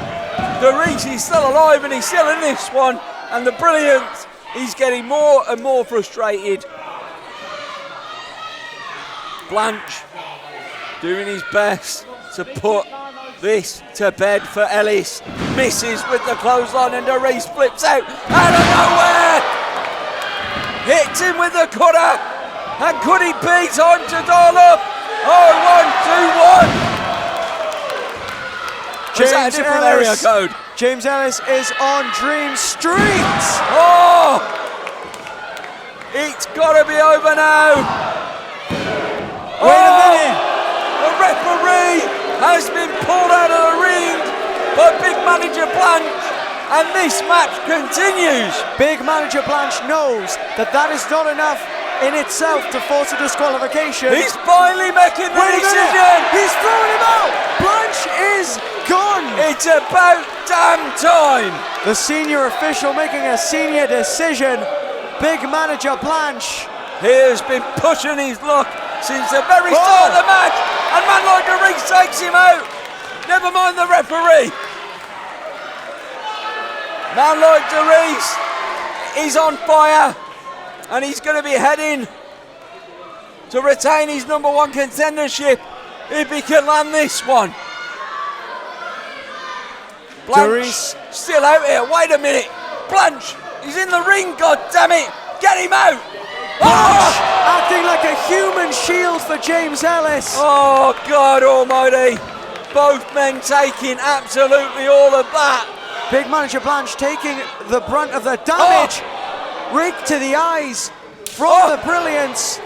C: Dereiss is still alive and he's still in this one, and the brilliance, he's getting more and more frustrated. Blanch doing his best to put this to bed for Ellis. Misses with the clothesline and Dereiss flips out of nowhere. Hits him with the cutter. And could it be time to dial up? 1, 2, 1. Is that a different area code?
B: James Ellis is on Dream Street.
C: It's got to be over now.
B: Wait a minute.
C: The referee has been pulled out of the ring by big manager Blanch, and this match continues.
B: Big manager Blanch knows that is not enough in itself to force a disqualification.
C: He's finally making the decision.
B: He's throwing him out. Blanch is gone.
C: It's about damn time.
B: The senior official making a senior decision. Big manager Blanch.
C: He has been pushing his luck since the very start of the match, and man like Dereiss takes him out. Never mind the referee. Man like Dereiss is on fire, and he's going to be heading to retain his #1 contendership if he can land this one. Blanch still out here. Wait a minute. Blanch, he's in the ring, god damn it. Get him out.
B: Blanch acting like a human shield for James Ellis.
C: Oh, God almighty. Both men taking absolutely all of that.
B: Big manager Blanch taking the brunt of the damage. Raked to the eyes from the brilliance.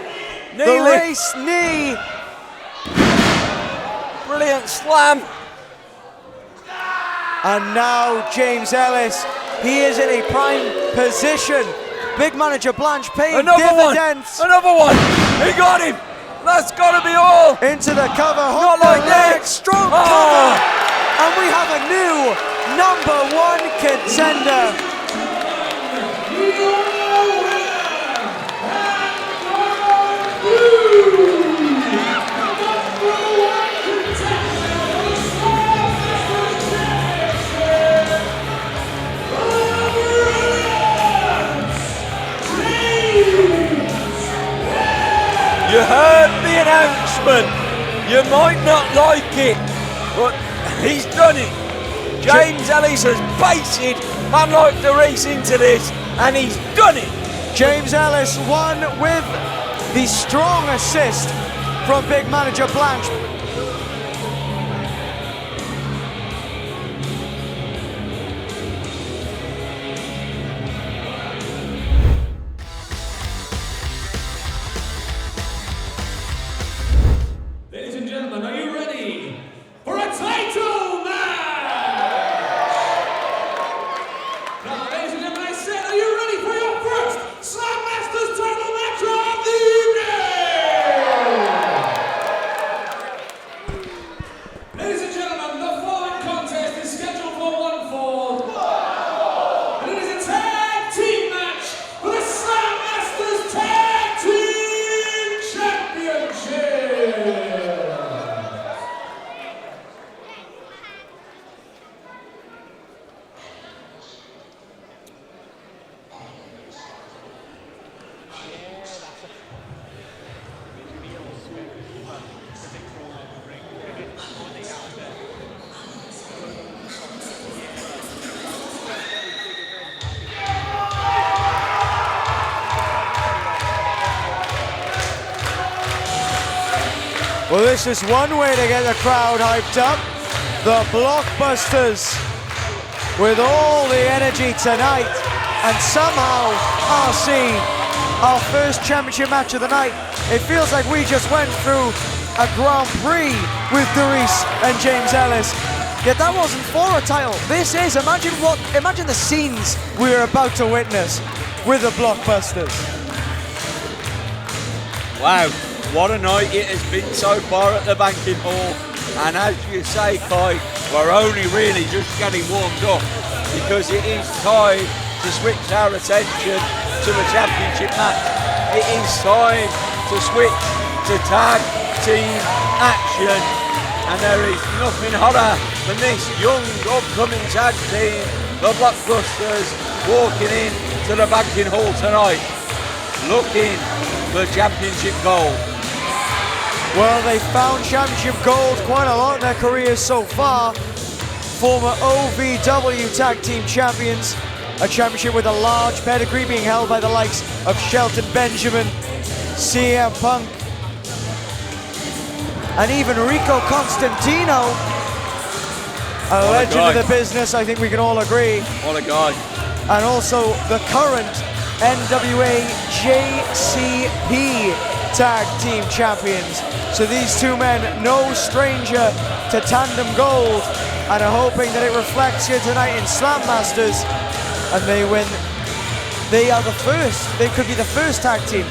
B: The race knee.
C: Brilliant slam.
B: And now James Ellis, he is in a prime position. Big manager Blanch paying dividends.
C: Another one. He got him. That's got to be all.
B: Into the cover.
C: Not like that.
B: Strong cover. And we have a new #1 contender.
C: You heard the announcement. You might not like it, but he's done it. James Ellis has baited man like Dereiss into this, and he's done it.
B: James Ellis won with the strong assist from big manager Blanch.
A: Ladies and gentlemen, are you ready for a title match? Now, ladies and gentlemen, I said, are you ready for your first Slammasters title match of the evening?
B: Well, this is one way to get the crowd hyped up. The Blockbusters with all the energy tonight. And somehow, RC, our first championship match of the night, it feels like we just went through a Grand Prix with Dereiss and James Ellis. Yet that wasn't for a title. This is, imagine the scenes we're about to witness with the Blockbusters.
C: Wow, what a night it has been so far at the banking hall. And as you say, Kai, we're only really just getting warmed up because it is time to switch our attention to the championship match. It is time to switch to tag team action. And there is nothing hotter than this young upcoming tag team, the Blockbusters, walking in to the banking hall tonight, looking for championship gold.
B: Well, they found championship gold quite a lot in their careers so far. Former OVW tag team champions, a championship with a large pedigree being held by the likes of Shelton Benjamin, CM Punk, and even Rico Constantino, a legend of the business, I think we can all agree.
C: What a guy.
B: And also the current NWA JCP tag team champions. So these two men, no stranger to tandem gold, and are hoping that it reflects here tonight in Slammasters, and they win. They are the first, they could be the first tag team.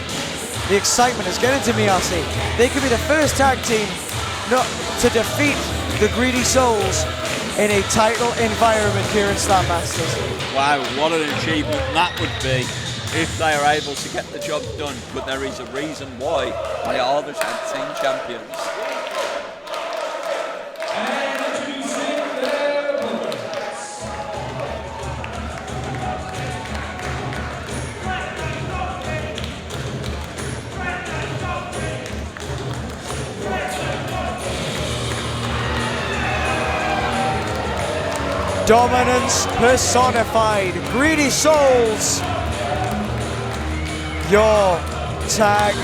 B: The excitement is getting to me, RC. They could be the first tag team not to defeat the Greedy Souls in a title environment here in Slammasters.
C: Wow, what an achievement that would be if they are able to get the job done. But there is a reason why they are the tag team champions.
B: Dominance personified. Greedy Souls, your tag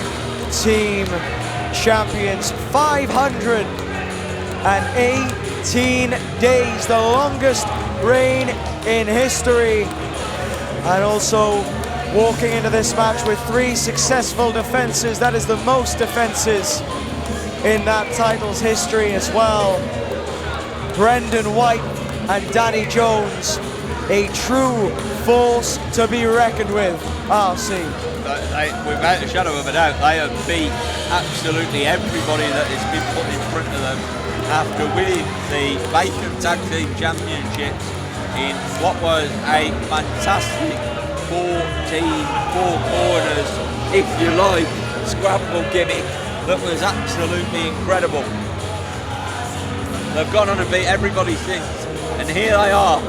B: team champions. 518 days, the longest reign in history. And also walking into this match with 3 successful defenses. That is the most defenses in that title's history as well. Brendan White and Danny Jones, a true force to be reckoned with, RC.
C: Without a shadow of a doubt, they have beat absolutely everybody that has been put in front of them after winning the vacant tag team championships in what was a fantastic 4-team, 4 corners, if you like, scramble gimmick that was absolutely incredible. They've gone on and beat everybody since. And here they are,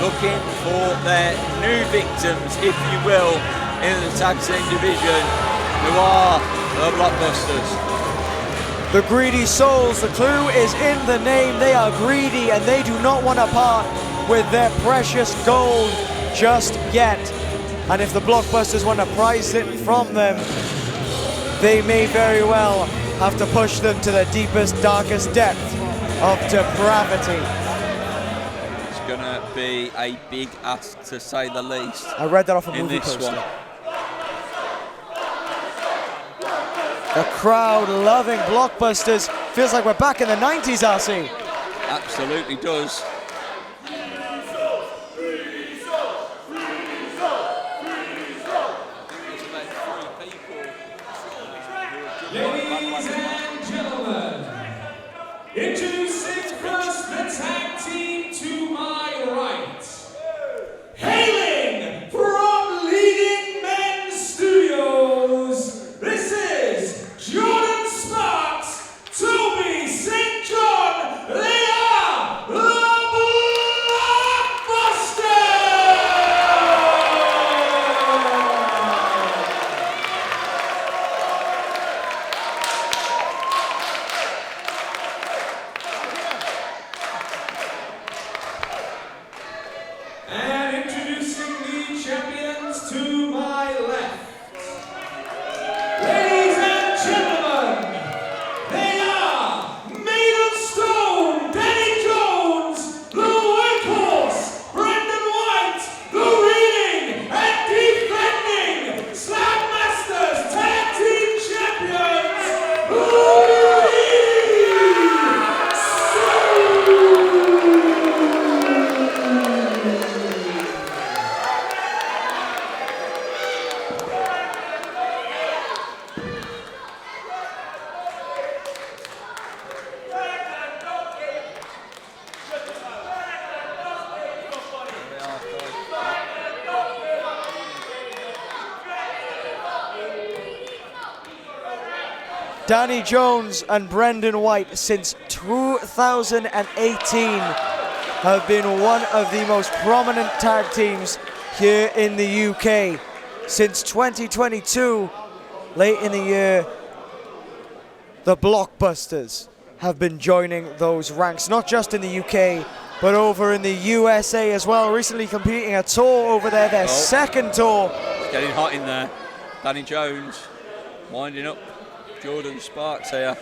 C: looking for their new victims, if you will, in the tag team division, who are the Blockbusters.
B: The Greedy Souls, the clue is in the name. They are greedy and they do not want to part with their precious gold just yet. And if the Blockbusters want to prize it from them, they may very well have to push them to the deepest, darkest depth of depravity.
C: Gonna be a big ask, to say the least.
B: I read that off a
C: in
B: movie
C: this
B: poster.
C: one.
B: The crowd loving Blockbusters. Feels like we're back in the 90s, RC.
C: Absolutely does.
A: Ladies and gentlemen, introducing first the tag team to my right. Hailing from Leading Men Studios, this is Jordan Sparks, Toby St. John, they are the
B: Danny Jones and Brendan White, since 2018, have been one of the most prominent tag teams here in the UK. Since 2022, late in the year, the Blockbusters have been joining those ranks, not just in the UK, but over in the USA as well, recently completing a tour over there, their second tour.
C: It's getting hot in there. Danny Jones winding up Jordan Sparks here.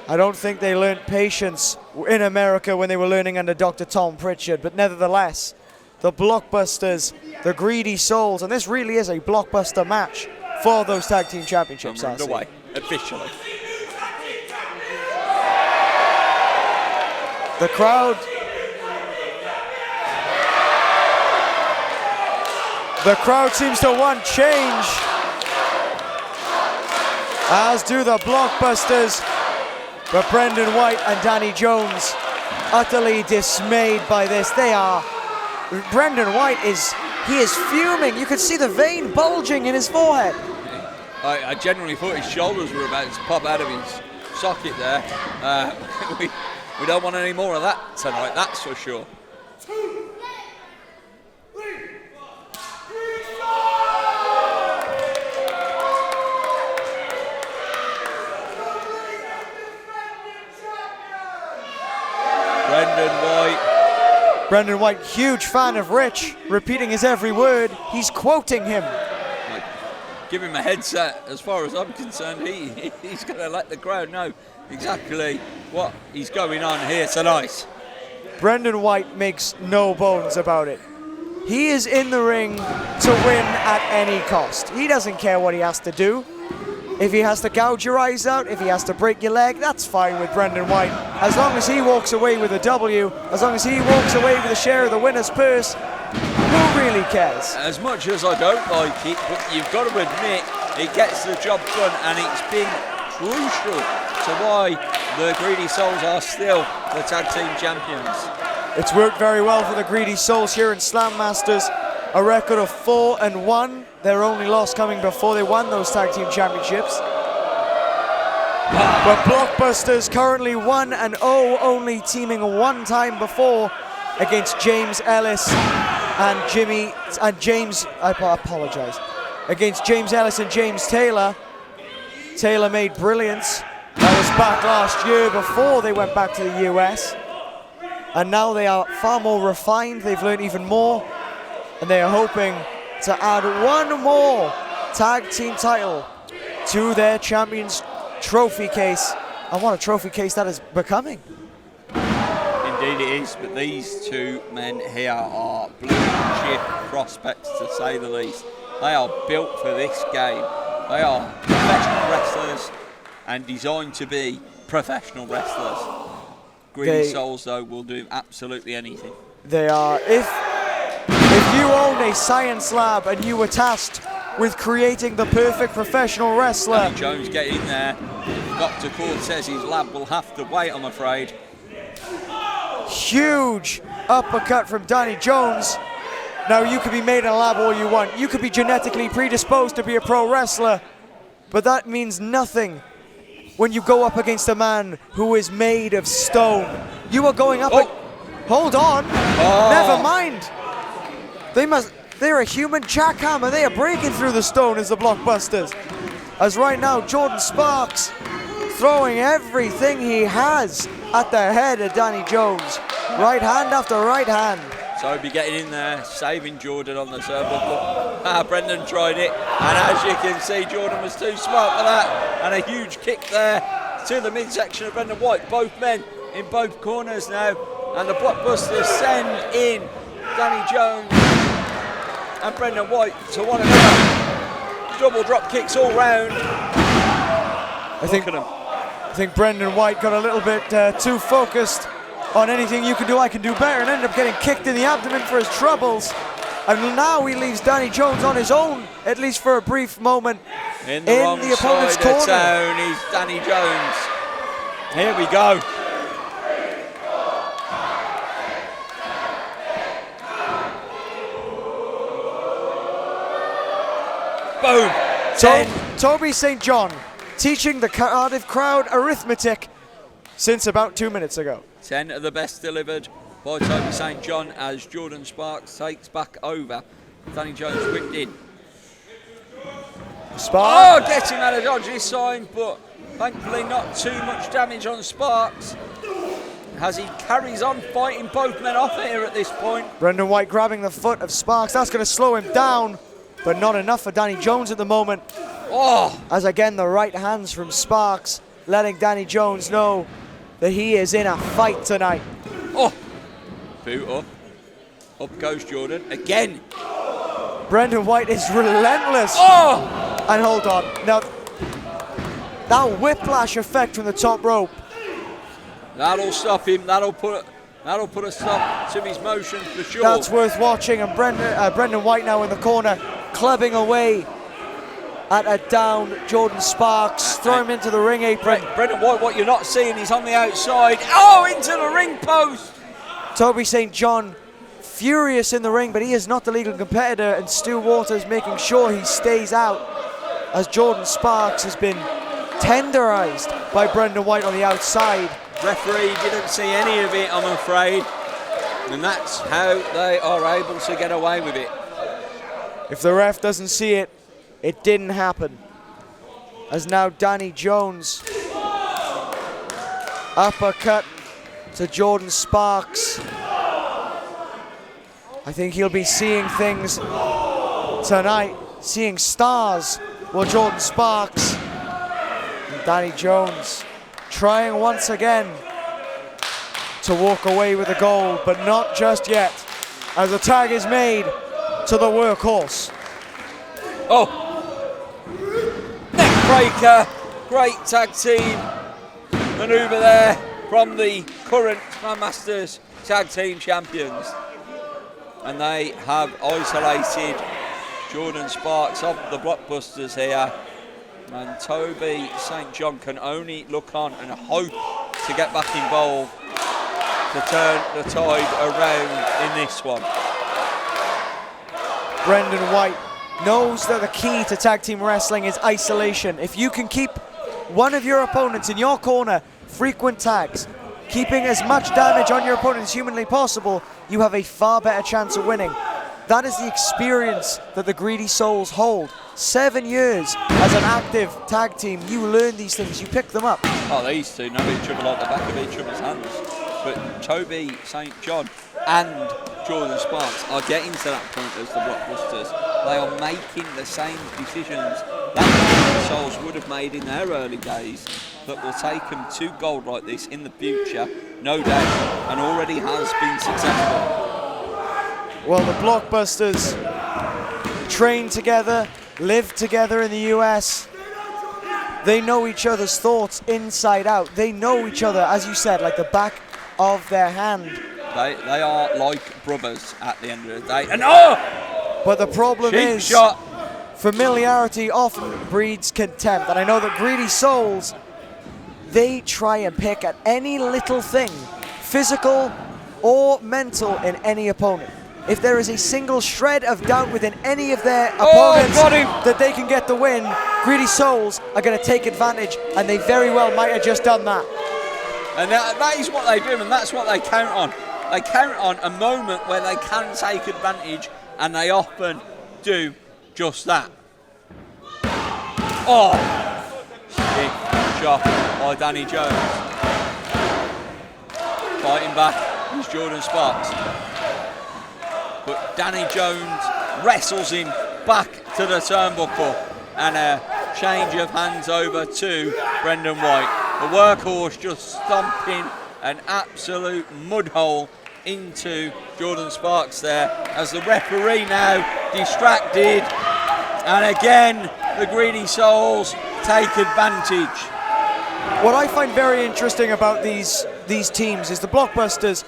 B: I don't think they learned patience in America when they were learning under Dr. Tom Pritchard, but nevertheless, the Blockbusters, the Greedy Souls, and this really is a blockbuster match for those tag team championships.
C: Underway, officially.
B: The crowd seems to want change, as do the Blockbusters, but Brendan White and Danny Jones utterly dismayed by this. Brendan White is fuming. You could see the vein bulging in his forehead.
C: I genuinely thought his shoulders were about to pop out of his socket there. We don't want any more of that tonight, that's for sure.
B: Brendan White, huge fan of Rich, repeating his every word. He's quoting him.
C: Give him a headset. As far as I'm concerned, he's going to let the crowd know exactly what is going on here tonight.
B: Brendan White makes no bones about it. He is in the ring to win at any cost. He doesn't care what he has to do. If he has to gouge your eyes out, if he has to break your leg, that's fine with Brendan White. As long as he walks away with a W, as long as he walks away with a share of the winner's purse, who really cares?
C: As much as I don't like it, but you've got to admit, it gets the job done, and it's been crucial to why the Greedy Souls are still the tag team champions.
B: It's worked very well for the Greedy Souls here in Slam Masters. A record of 4-1. Their only loss coming before they won those tag team championships. But Blockbusters currently 1-0, only teaming one time before against James Ellis and James. I apologize. Against James Ellis and James Taylor. Taylor made brilliance. That was back last year before they went back to the US. And now they are far more refined. They've learned even more. And they are hoping to add one more tag team title to their champions trophy case. And what a trophy case that is becoming.
C: Indeed it is, but these two men here are blue chip prospects, to say the least. They are built for this game. They are professional wrestlers and designed to be professional wrestlers. Greedy Souls, though, will do absolutely anything.
B: They are. If you own a science lab and you were tasked with creating the perfect professional wrestler.
C: Danny Jones, get in there. Dr. Cord says his lab will have to wait, I'm afraid.
B: Huge uppercut from Danny Jones. Now, you could be made in a lab all you want. You could be genetically predisposed to be a pro wrestler. But that means nothing when you go up against a man who is made of stone. You are going up. Hold on. Never mind. They're a human jackhammer. They are breaking through the stone as the Blockbusters. As right now, Jordan Sparks throwing everything he has at the head of Danny Jones. Right hand after right hand.
C: So he'll be getting in there, saving Jordan on the turnbuckle. Brendan tried it, and as you can see, Jordan was too smart for that. And a huge kick there to the midsection of Brendan White. Both men in both corners now, and the Blockbusters send in Danny Jones and Brendan White to one another. Double drop kicks all round.
B: I think Brendan White got a little bit too focused on anything you can do, I can do better, and ended up getting kicked in the abdomen for his troubles. And now he leaves Danny Jones on his own, at least for a brief moment,
C: in the opponent's corner. He's Danny Jones. Here we go. Boom.
B: Toby St. John teaching the Cardiff crowd arithmetic since about 2 minutes ago.
C: 10 of the best delivered by Toby St. John as Jordan Sparks takes back over. Danny Jones whipped in.
B: Sparks.
C: Oh, gets him out of dodge this time, but thankfully not too much damage on Sparks as he carries on fighting both men off here at this point.
B: Brendan White grabbing the foot of Sparks. That's going to slow him down, but not enough for Danny Jones at the moment.
C: Oh,
B: As again, the right hands from Sparks letting Danny Jones know that he is in a fight tonight.
C: oh. Boot up. Up goes Jordan again.
B: Brendan White is relentless.
C: Oh!
B: And hold on. Now, that whiplash effect from the top rope.
C: That'll stop him. That'll put a stop to his motion for sure.
B: That's worth watching. And Brendan White now in the corner, clubbing away at a down Jordan Sparks. Throw him into the ring apron.
C: Brendan White, what you're not seeing, he's on the outside. Oh, into the ring post.
B: Toby St. John furious in the ring, but he is not the legal competitor, and Stu Waters making sure he stays out as Jordan Sparks has been tenderized by Brendan White on the outside.
C: Referee didn't see any of it, I'm afraid. And that's how they are able to get away with it.
B: If the ref doesn't see it, it didn't happen. As now Danny Jones uppercut to Jordan Sparks. I think he'll be seeing things tonight, seeing stars. Well, Jordan Sparks and Danny Jones trying once again to walk away with the gold, but not just yet, as the tag is made to the workhorse.
C: Oh, neck breaker, great tag team maneuver there from the current Slammasters tag team champions. And they have isolated Jordan Sparks of the Blockbusters here. And Toby St. John can only look on and hope to get back involved to turn the tide around in this one.
B: Brendan White knows that the key to tag team wrestling is isolation. If you can keep one of your opponents in your corner, frequent tags, keeping as much damage on your opponent as humanly possible, you have a far better chance of winning. That is the experience that the Greedy Souls hold. 7 years as an active tag team, you learn these things, you pick them up.
C: Oh, these two know each other like the back of each other's hands. But Toby St. John and Jordan Sparks are getting to that point as the Blockbusters. They are making the same decisions that the Souls would have made in their early days that will take them to gold like this in the future, no doubt, and already has been successful.
B: Well, the Blockbusters train together, live together in the US. They know each other's thoughts inside out. They know each other, as you said, like the back of their hand.
C: They are like brothers at the end of the day. And oh!
B: But the problem
C: Cheap
B: is,
C: shot.
B: familiarity often breeds contempt. And I know that Greedy Souls, they try and pick at any little thing, physical or mental, in any opponent. If there is a single shred of doubt within any of their opponents that they can get the win, Greedy Souls are going to take advantage, and they very well might have just done that.
C: And that is what they do, and that's what they count on. They count on a moment where they can take advantage, and they often do just that. Oh! Big shot by Danny Jones. Fighting back is Jordan Sparks. But Danny Jones wrestles him back to the turnbuckle, and a change of hands over to Brendan White. The workhorse just stomping an absolute mud hole into Jordan Sparks there, as the referee now distracted, and again the Greedy Souls take advantage.
B: What I find very interesting about these teams is the Blockbusters,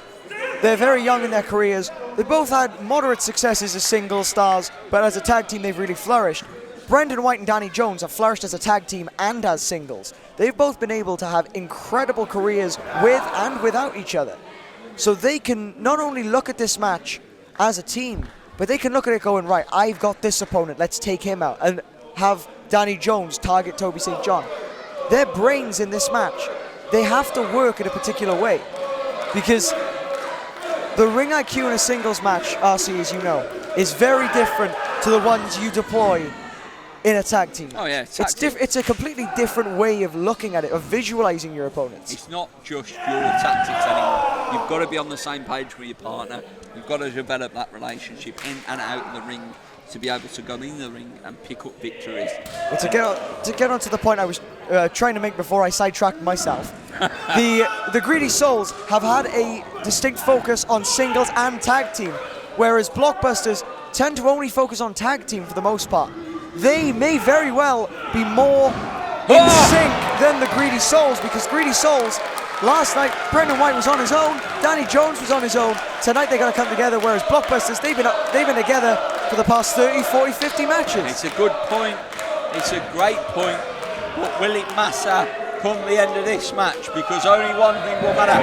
B: they're very young in their careers. They both had moderate successes as single stars, but as a tag team they've really flourished. Brendan White and Danny Jones have flourished as a tag team and as singles. They've both been able to have incredible careers with and without each other. So they can not only look at this match as a team, but they can look at it going, right, I've got this opponent, let's take him out, and have Danny Jones target Toby St. John. their brains in this match, they have to work in a particular way. Because the ring IQ in a singles match, RC, as you know, is very different to the ones you deploy in a tag team.
C: Oh yeah,
B: it's a completely different way of looking at it, of visualizing your opponents.
C: It's not just your tactics anymore. You've got to be on the same page with your partner. You've got to develop that relationship in and out of the ring to be able to go in the ring and pick up victories.
B: Well, to get on to the point I was trying to make before I sidetracked myself, the Greedy Souls have had a distinct focus on singles and tag team, whereas Blockbusters tend to only focus on tag team for the most part. They may very well be more in sync than the Greedy Souls, because Greedy Souls, last night, Brendan White was on his own, Danny Jones was on his own. Tonight they got to come together, whereas Blockbusters, they've been together for the past 30, 40, 50 matches.
C: It's a good point. It's a great point. But will it matter come the end of this match? Because only one thing will matter,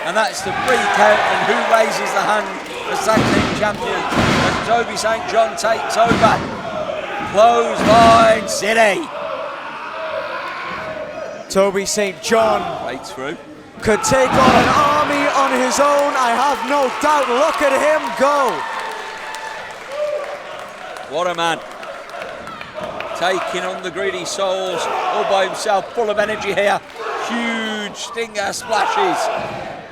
C: and that's the free count and who raises the hand as tag team champions. And Toby St. John takes over. Clothesline City.
B: Toby St. John
C: Breaks through.
B: could take on an army on his own, I have no doubt. Look at him go.
C: What a man. Taking on the Greedy Souls all by himself, full of energy here. Huge stinger splashes.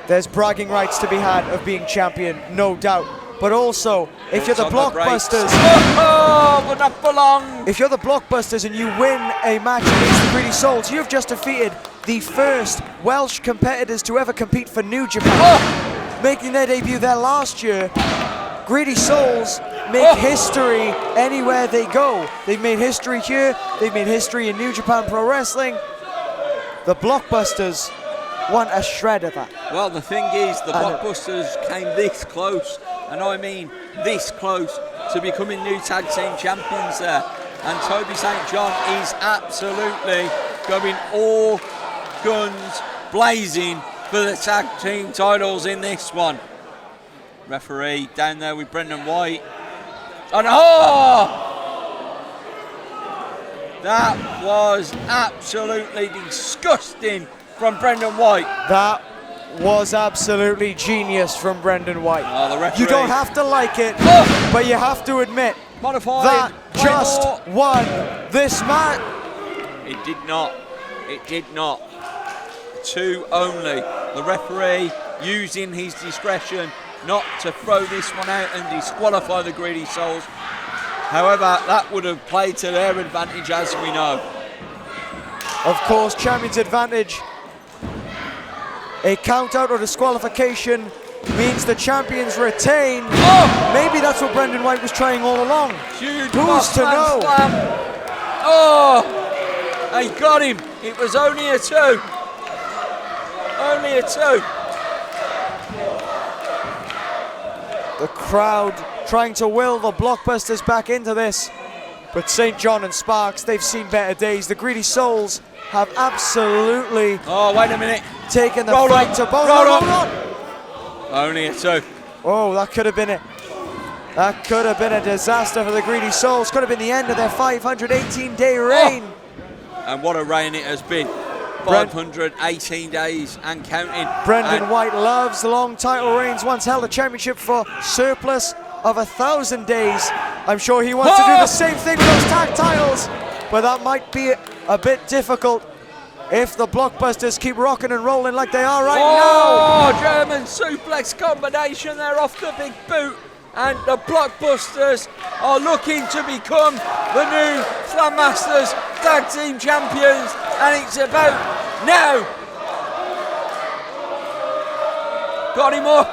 B: There's bragging rights to be had of being champion, no doubt. But also, if you're the Blockbusters,
C: but not for long.
B: If you're the Blockbusters and you win a match against the Greedy Souls, you've just defeated the first Welsh competitors to ever compete for New Japan, making their debut there last year. Greedy Souls make history anywhere they go. They've made history here, they've made history in New Japan Pro Wrestling. The Blockbusters want a shred of that.
C: Well, the thing is, the Blockbusters came this close, and I mean this close, to becoming new tag team champions there. And Toby St. John is absolutely going all guns blazing for the tag team titles in this one. Referee down there with Brendan White. And that was absolutely disgusting from Brendan White.
B: That was absolutely genius from Brendan White.
C: Oh, the referee.
B: You don't have to like it, but you have to admit
C: Modified.
B: that just won this match.
C: It did not. It did not. 2 only. The referee using his discretion not to throw this one out and disqualify the Greedy Souls. However, that would have played to their advantage, as we know.
B: Of course, champion's advantage. A count out or disqualification means the champions retain. Maybe that's what Brendan White was trying all along.
C: Huge.
B: Who's to know?
C: Slam. They got him. It was only a 2. Only a 2.
B: The crowd trying to will the Blockbusters back into this. But St. John and Sparks, they've seen better days. The Greedy Souls have absolutely
C: wait a minute.
B: taken the fight to both.
C: Roll on. Only a 2.
B: Oh, that could have been it. That could have been a disaster for the Greedy Souls. Could have been the end of their 518-day reign.
C: And what a reign it has been. 518 days and counting.
B: Brendan White loves long title reigns. Once held a championship for surplus of 1,000 days. I'm sure he wants to do the same thing with those tag titles, but that might be a bit difficult if the Blockbusters keep rocking and rolling like they are right now.
C: German suplex combination there off the big boot. And the Blockbusters are looking to become the new Slammasters Tag Team Champions, and it's about now. Got him up.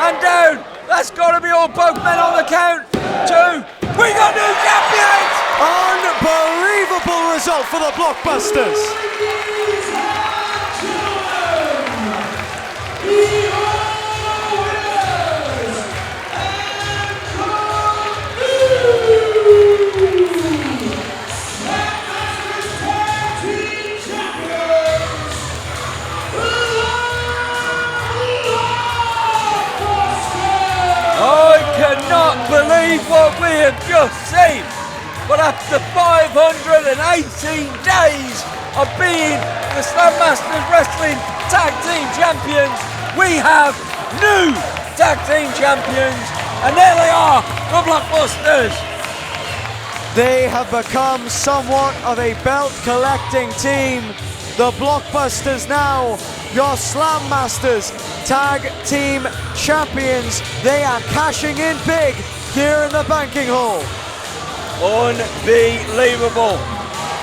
C: And down. That's got to be all both men on the count. 2. We got new champions.
B: Unbelievable result for the Blockbusters.
C: I cannot believe what we have just seen. but after 518 days of being the Slammasters Wrestling Tag Team Champions, we have new Tag Team Champions, and there they are, the Blockbusters.
B: They have become somewhat of a belt collecting team. The Blockbusters now, your Slam Masters Tag Team Champions. They are cashing in big here in the banking hall.
C: Unbelievable.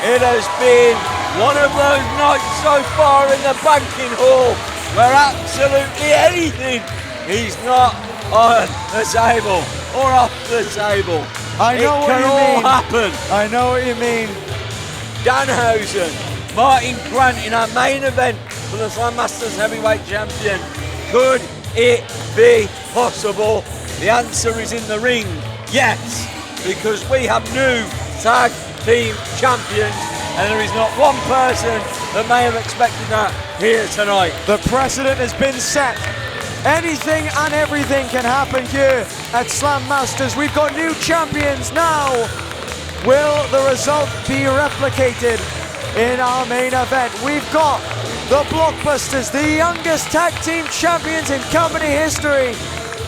C: It has been one of those nights so far in the banking hall where absolutely anything is not on the table or off the table.
B: I know what you mean.
C: It can all happen.
B: I know what you mean.
C: Danhausen, Martyn Grant in our main event for the Slammasters Heavyweight Champion. Could it be possible? The answer is in the ring, yes, because we have new Tag Team Champions, and there is not one person that may have expected that here tonight.
B: The precedent has been set. Anything and everything can happen here at Slam Masters. We've got new champions now. Will the result be replicated in our main event? We've got the Blockbusters, the youngest tag team champions in company history,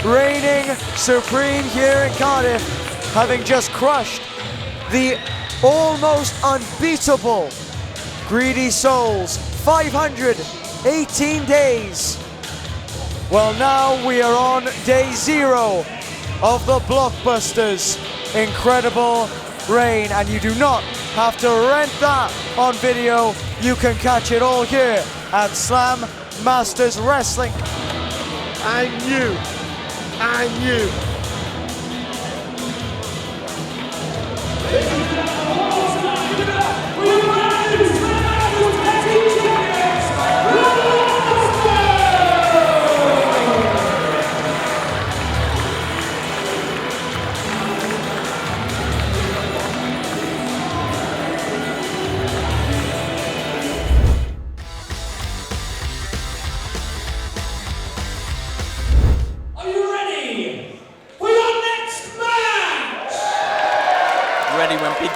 B: reigning supreme here in Cardiff, having just crushed the almost unbeatable Greedy Souls. 518 days. Well, now we are on day 0 of the Blockbusters' incredible reign, and you do not have to rent that on video. You can catch it all here at Slam Masters Wrestling.
D: And you.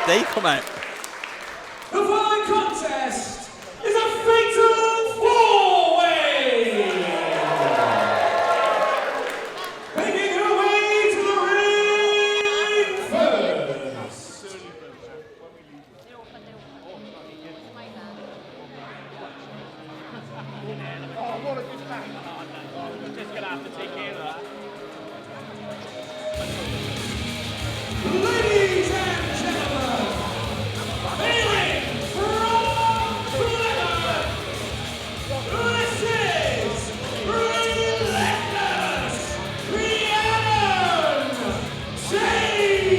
C: They come out.
A: The following contest is a fatal 4-way. Making her way to the ring first.
E: Just gonna have to take care of that.
A: Ladies and gentlemen, hailing from Phillips, this is Relentless Rhiannon, Jade.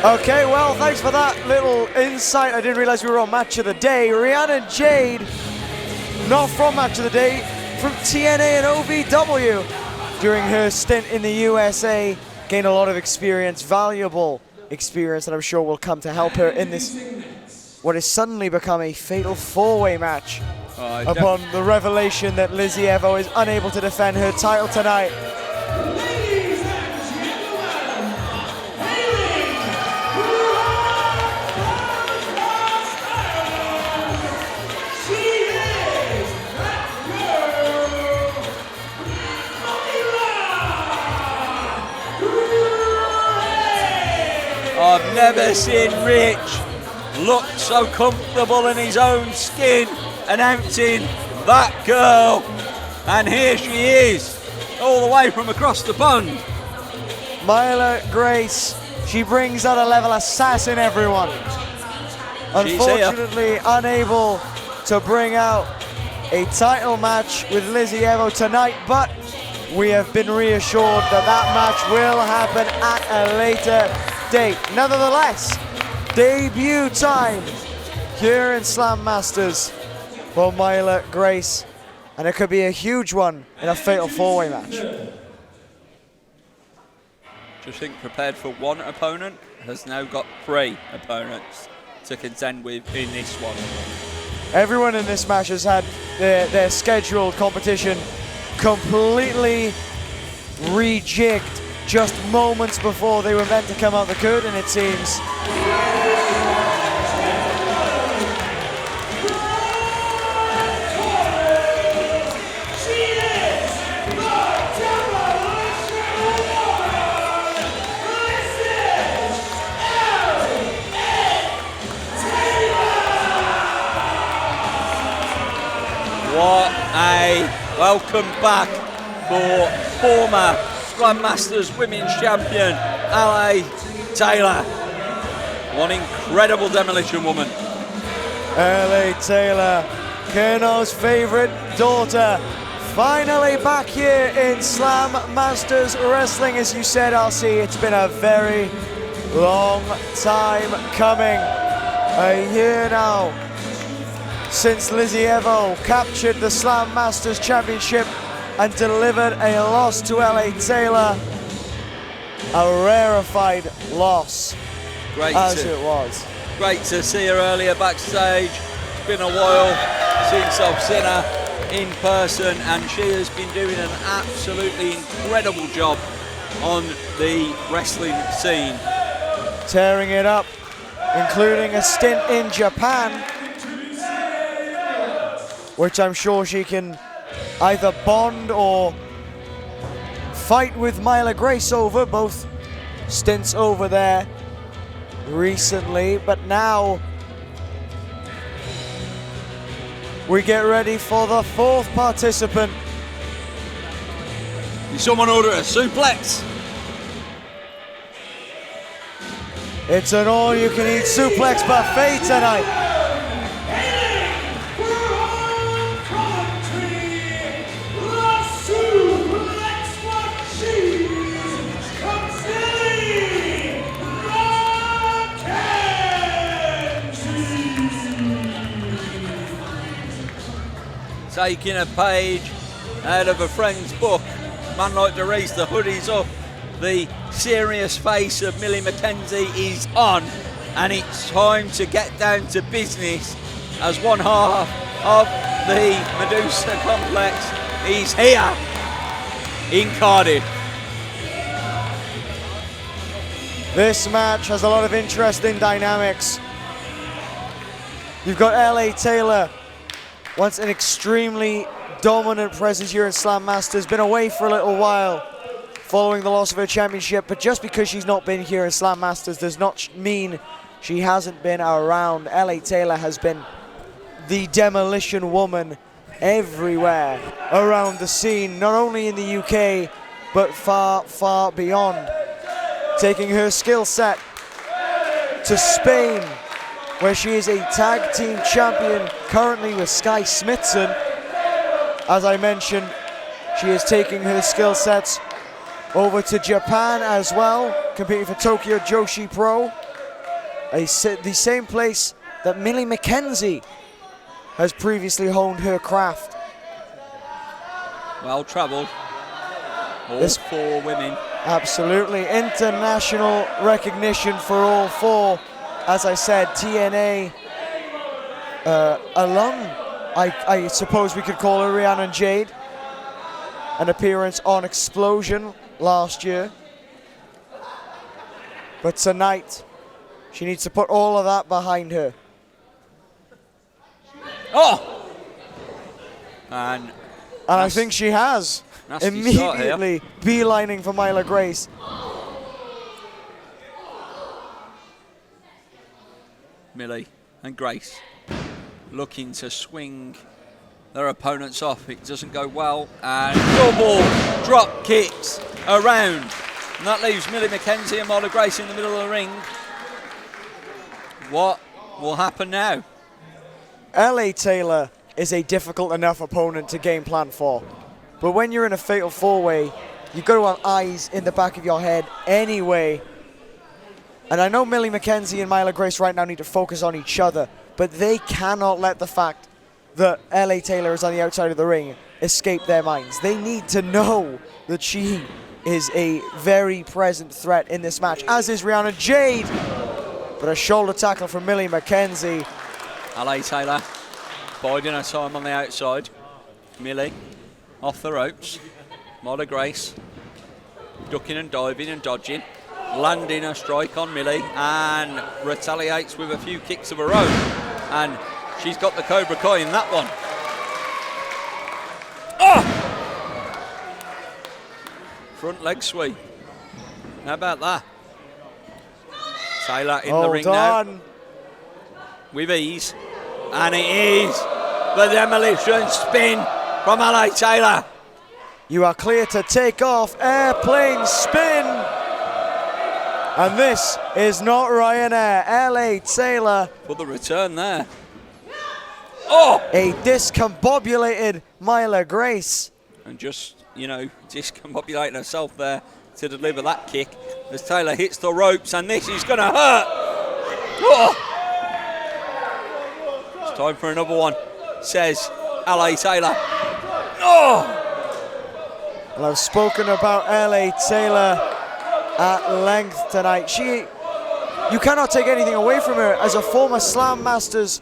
B: Okay, well, thanks for that little insight. I didn't realize we were on Match of the Day. Rhiannon Jade, not from Match of the Day, from TNA and OVW. During her stint in the USA, gained a lot of experience, valuable experience that I'm sure will come to help her in this, what has suddenly become a fatal 4-way match upon the revelation that Lizzie Evo is unable to defend her title tonight.
A: Ladies and gentlemen, hailing from she is that girl, Myla.
C: I've never seen Rich look so comfortable in his own skin announcing that girl. And here she is, all the way from across the pond.
B: Myla Grace, she brings out a level of sass in everyone. Unfortunately, unable to bring out a title match with Lizzie Evo tonight, but we have been reassured that that match will happen at a later date. Nevertheless, debut time here in Slam Masters for Myla Grace, and it could be a huge one in a fatal 4-way match.
C: Just think prepared for one opponent, has now got 3 opponents to contend with in this one.
B: Everyone in this match has had their scheduled competition completely rejigged just moments before they were meant to come out the curtain, it seems.
C: What a welcome back for former Slammasters Women's Champion, LA Taylor. One incredible demolition woman.
B: LA Taylor, Colonel's favourite daughter, finally back here in Slammasters Wrestling. As you said, RC, it's been a very long time coming. A year now since Lizzie Evo captured the Slammasters Championship and delivered a loss to LA Taylor. A rarefied loss,
C: Great
B: it was.
C: Great to see her earlier backstage. It's been a while since I've seen her in person, and she has been doing an absolutely incredible job on the wrestling scene.
B: Tearing it up, including a stint in Japan, which I'm sure she can either bond or fight with Myla Grace over, both stints over there recently. But now we get ready for the fourth participant.
C: Did someone order a suplex?
B: It's an all-you-can-eat suplex buffet tonight.
C: Taking a page out of a friend's book, man like Dereiss, the hoodie's up, the serious face of Millie McKenzie is on, and it's time to get down to business as one half of the Medusa complex is here in Cardiff.
B: This match has a lot of interesting dynamics. You've got LA Taylor, once an extremely dominant presence here in Slammasters, been away for a little while following the loss of her championship, but just because she's not been here in Slammasters does not mean she hasn't been around. LA Taylor has been the demolition woman everywhere around the scene, not only in the UK, but far, far beyond. Taking her skill set to Spain, where she is a tag team champion currently with Sky Smithson. As I mentioned, she is taking her skill sets over to Japan as well, competing for Tokyo Joshi Pro, the same place that Millie McKenzie has previously honed her craft.
C: Well travelled, all four women.
B: Absolutely, international recognition for all four. As I said, TNA alum, I suppose we could call her Rhiannon Jade. An appearance on Explosion last year. But tonight, she needs to put all of that behind her.
C: Oh! And
B: I think she has. Immediately beelining for Myla Grace.
C: Millie and Grace looking to swing their opponents off. It doesn't go well, and double drop kicks around. And that leaves Millie McKenzie and Myla Grace in the middle of the ring. What will happen now?
B: LA Taylor is a difficult enough opponent to game plan for. But when you're in a fatal four-way, you've got to have eyes in the back of your head anyway. And I know Millie McKenzie and Myla Grace right now need to focus on each other, but they cannot let the fact that LA Taylor is on the outside of the ring escape their minds. They need to know that she is a very present threat in this match, as is Rhiannon Jade. But a shoulder tackle from Millie McKenzie.
C: LA Taylor biding her time on the outside. Millie off the ropes. Myla Grace ducking and diving and dodging, landing a strike on Millie and retaliates with a few kicks of her own, and she's got the Cobra Kai in that one. Oh! Front leg sweep. How about that? Taylor in the ring now with ease, and it is the demolition spin from LA Taylor.
B: You are clear to take off. Airplane spin. And this is not Ryanair. LA Taylor.
C: For the return there. Oh!
B: A discombobulated Myla Grace.
C: And just, you know, discombobulating herself there to deliver that kick as Taylor hits the ropes, and this is going to hurt. Oh! It's time for another one, says LA Taylor. Oh!
B: Well, I've spoken about LA Taylor at length tonight. You cannot take anything away from her as a former Slam Masters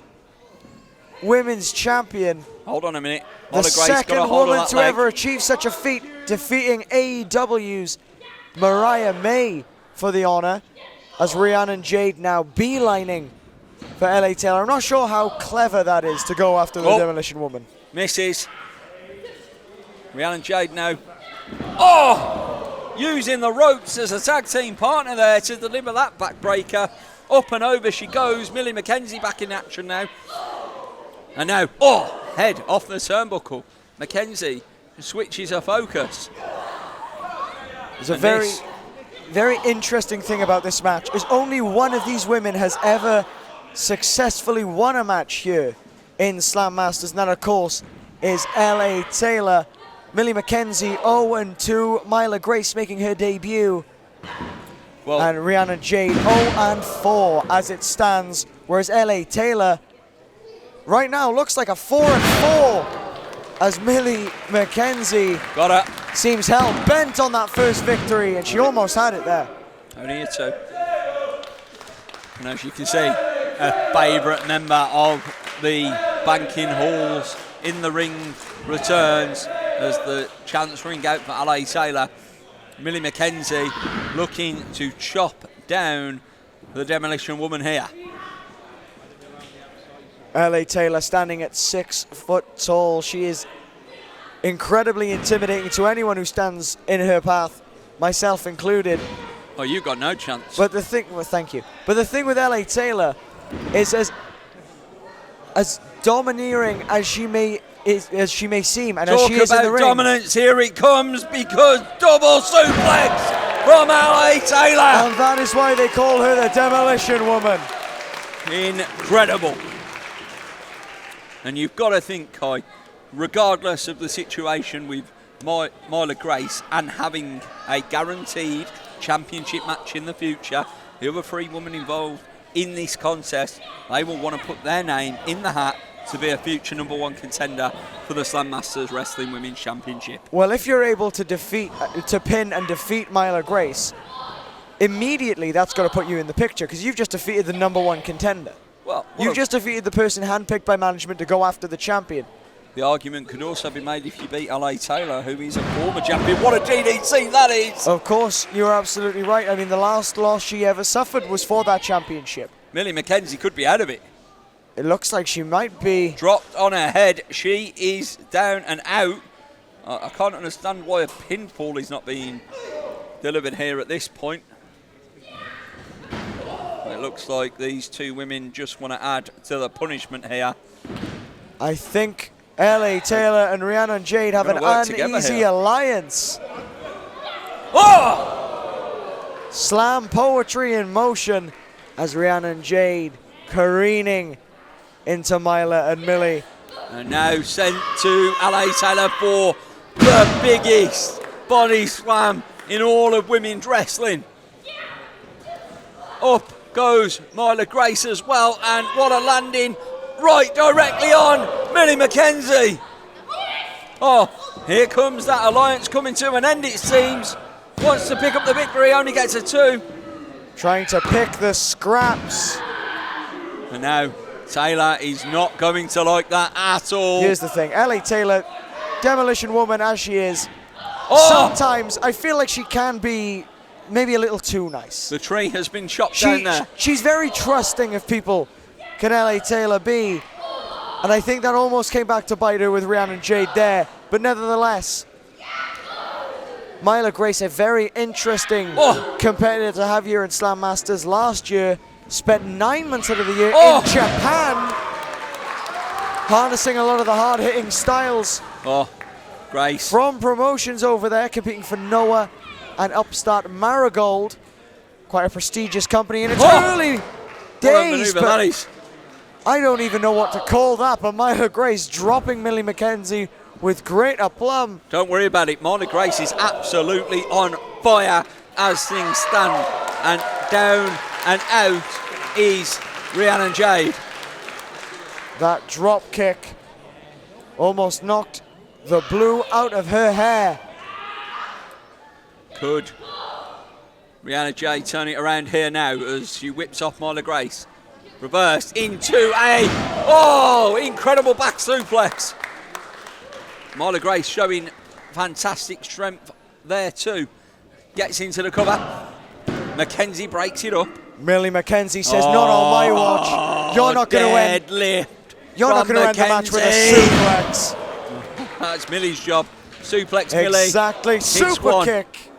B: women's champion.
C: Hold on a minute.
B: The second woman to ever achieve such a feat, defeating AEW's Mariah May for the honor, as Rhiannon and Jade now beelining for LA Taylor. I'm not sure how clever that is to go after the Demolition Woman.
C: Misses. Rhiannon and Jade now. Oh! Using the ropes as a tag team partner there to deliver that backbreaker. Up and over she goes. Millie McKenzie back in action now. And now, head off the turnbuckle. McKenzie switches her focus.
B: There's a very interesting thing about this match is only one of these women has ever successfully won a match here in Slam Masters, and that of course is LA Taylor. Millie McKenzie 0-2, Myla Grace making her debut, and Rhiannon Jade 0-4 as it stands, whereas LA Taylor right now looks like a 4-4 as Millie McKenzie seems hell-bent on that first victory, and she almost had it there.
C: Only a 2. And as you can see, a favourite member of the banking halls in the ring returns as the chants ring out for LA Taylor. Millie McKenzie looking to chop down the Demolition Woman here.
B: LA Taylor standing at 6 foot tall. She is incredibly intimidating to anyone who stands in her path, myself included.
C: Oh, you got no chance.
B: But the thing, thank you. But the thing with LA Taylor is as domineering as she may seem, and as she is in the ring.
C: Talk about dominance, here it comes, because double suplex from LA Taylor.
B: And that is why they call her the Demolition Woman.
C: Incredible. And you've got to think, Kai, regardless of the situation with Myla Grace and having a guaranteed championship match in the future, the other 3 women involved in this contest, they will want to put their name in the hat to be a future #1 contender for the Slam Masters Wrestling Women's Championship.
B: Well, if you're able to pin and defeat Myla Grace, immediately that's got to put you in the picture, because you've just defeated the #1 contender.
C: Well,
B: you've just defeated the person handpicked by management to go after the champion.
C: The argument could also be made if you beat LA Taylor, who is a former champion. What a DDT that is!
B: Of course, you're absolutely right. I mean, the last loss she ever suffered was for that championship.
C: Millie McKenzie could be out of it.
B: It looks like she might be.
C: Dropped on her head. She is down and out. I can't understand why a pinfall is not being delivered here at this point. It looks like these 2 women just want to add to the punishment here.
B: I think LA Taylor and Rhiannon Jade have an uneasy alliance.
C: Oh!
B: Slam poetry in motion as Rhiannon Jade careening into Myla and Millie.
C: And now sent to LA Taylor for the biggest body slam in all of women's wrestling. Up goes Myla Grace as well, and what a landing right directly on Millie McKenzie. Oh, here comes that alliance coming to an end, it seems. Wants to pick up the victory, only gets a 2.
B: Trying to pick the scraps.
C: And now Taylor is not going to like that at all.
B: Here's the thing, Ellie Taylor, demolition woman as she is,
C: Oh!
B: sometimes I feel like she can be maybe a little too nice.
C: The tree has been chopped down there.
B: She's very trusting of people, can Ellie Taylor be? And I think that almost came back to bite her with Rhiannon and Jade there. But nevertheless, Myla Grace, a very interesting competitor to have here in Slam Masters. Last year, spent 9 months out of the year in Japan, harnessing a lot of the hard-hitting styles.
C: Grace.
B: From promotions over there, competing for Noah and upstart Marigold. Quite a prestigious company in its early days. But I don't even know what to call that, but Myla Grace dropping Millie McKenzie with great aplomb.
C: Don't worry about it. Myla Grace is absolutely on fire as things stand. And down and out is Rhiannon Jade.
B: That drop kick almost knocked the blue out of her hair.
C: Could Rhiannon Jade turn it around here now as she whips off Myla Grace? Reversed into a, incredible back suplex. Myla Grace showing fantastic strength there too. Gets into the cover. McKenzie breaks it up.
B: Millie McKenzie says, not on my watch. You're not going to win.
C: Deadlift.
B: You're not going to end the match with a suplex.
C: That's Millie's job. Suplex Millie.
B: Exactly. Super kick.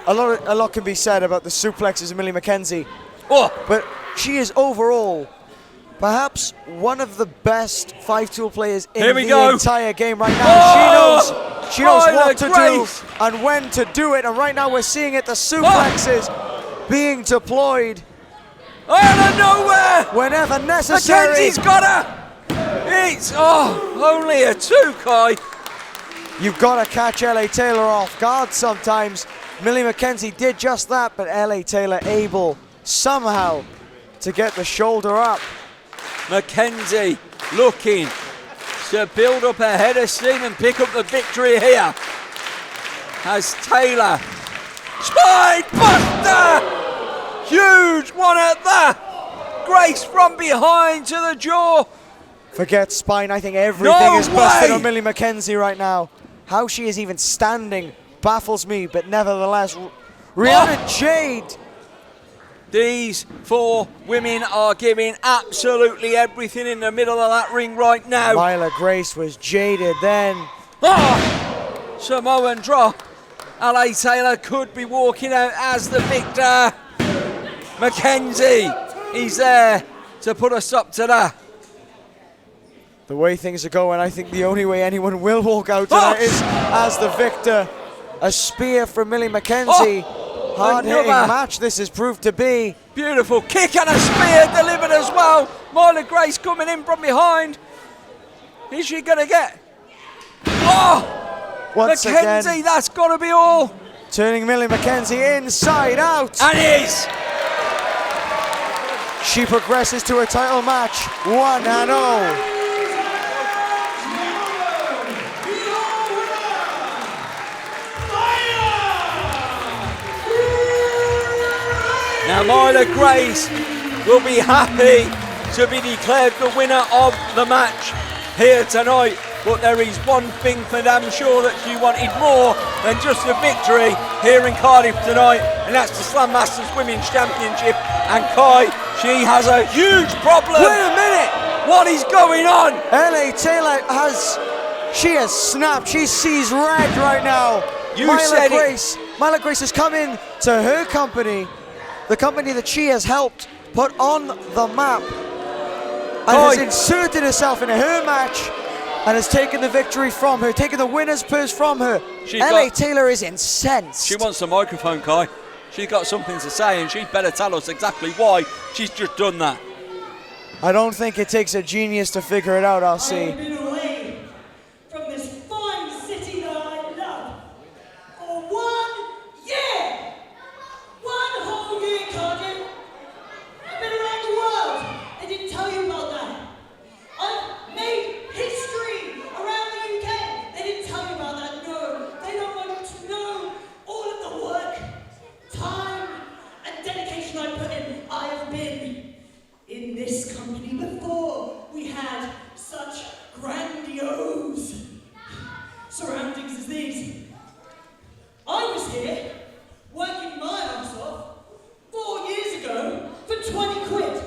B: A lot can be said about the suplexes of Millie McKenzie. But she is overall perhaps one of the best 5-tool players in the entire game right now. She knows what to do and when to do it. And right now we're seeing it, the suplexes being deployed.
C: Out of nowhere!
B: Whenever necessary.
C: McKenzie's got her! It's, only a 2, Kai.
B: You've got to catch L.A. Taylor off guard sometimes. Millie McKenzie did just that, but L.A. Taylor able somehow to get the shoulder up.
C: McKenzie looking to build up a head of steam and pick up the victory here. As Taylor, spine buster! Huge one at that! Grace from behind to the jaw.
B: Forget spine, I think everything is busted on Millie McKenzie right now. How she is even standing baffles me, but nevertheless, Rhiannon Jade.
C: These 4 women are giving absolutely everything in the middle of that ring right now.
B: Myla Grace was jaded then.
C: Samoan drop. L.A. Taylor could be walking out as the victor. McKenzie, he's there to put a stop to that.
B: The way things are going, I think the only way anyone will walk out tonight is as the victor. A spear from Millie McKenzie. Hard-hitting match this has proved to be.
C: Beautiful kick and a spear delivered as well. Myla Grace coming in from behind. Is she going to get?
B: Once
C: McKenzie,
B: again,
C: that's got to be all.
B: Turning Millie McKenzie inside out.
C: And is.
B: She progresses to a title match, 1-0.
C: Now Myla Grace will be happy to be declared the winner of the match here tonight, but there is one thing for damn sure that she wanted more than just a victory here in Cardiff tonight, and that's the Slam Masters Women's Championship. And Kai, she has a huge problem.
B: Wait a minute!
C: What is going on?
B: L.A. Taylor has snapped. She sees red right now. Myla Grace has come in to her company, the company that she has helped put on the map, and has inserted herself into her match and has taken the victory from her, taken the winner's purse from her. L.A. Taylor is incensed.
C: She wants the microphone, Kai. She's got something to say, and she'd better tell us exactly why she's just done that.
B: I don't think it takes a genius to figure it out, I'll see.
F: I've been away from this fine city that I love for 1 year. 1 whole year, Cardiff. I've been around the world. I didn't tell you about that. I've made history around the UK. They didn't tell you about that, no. They don't want to know all of the work, time, and dedication I put in. this company before we had such grandiose surroundings as these. I was here working my ass off 4 years ago for 20 quid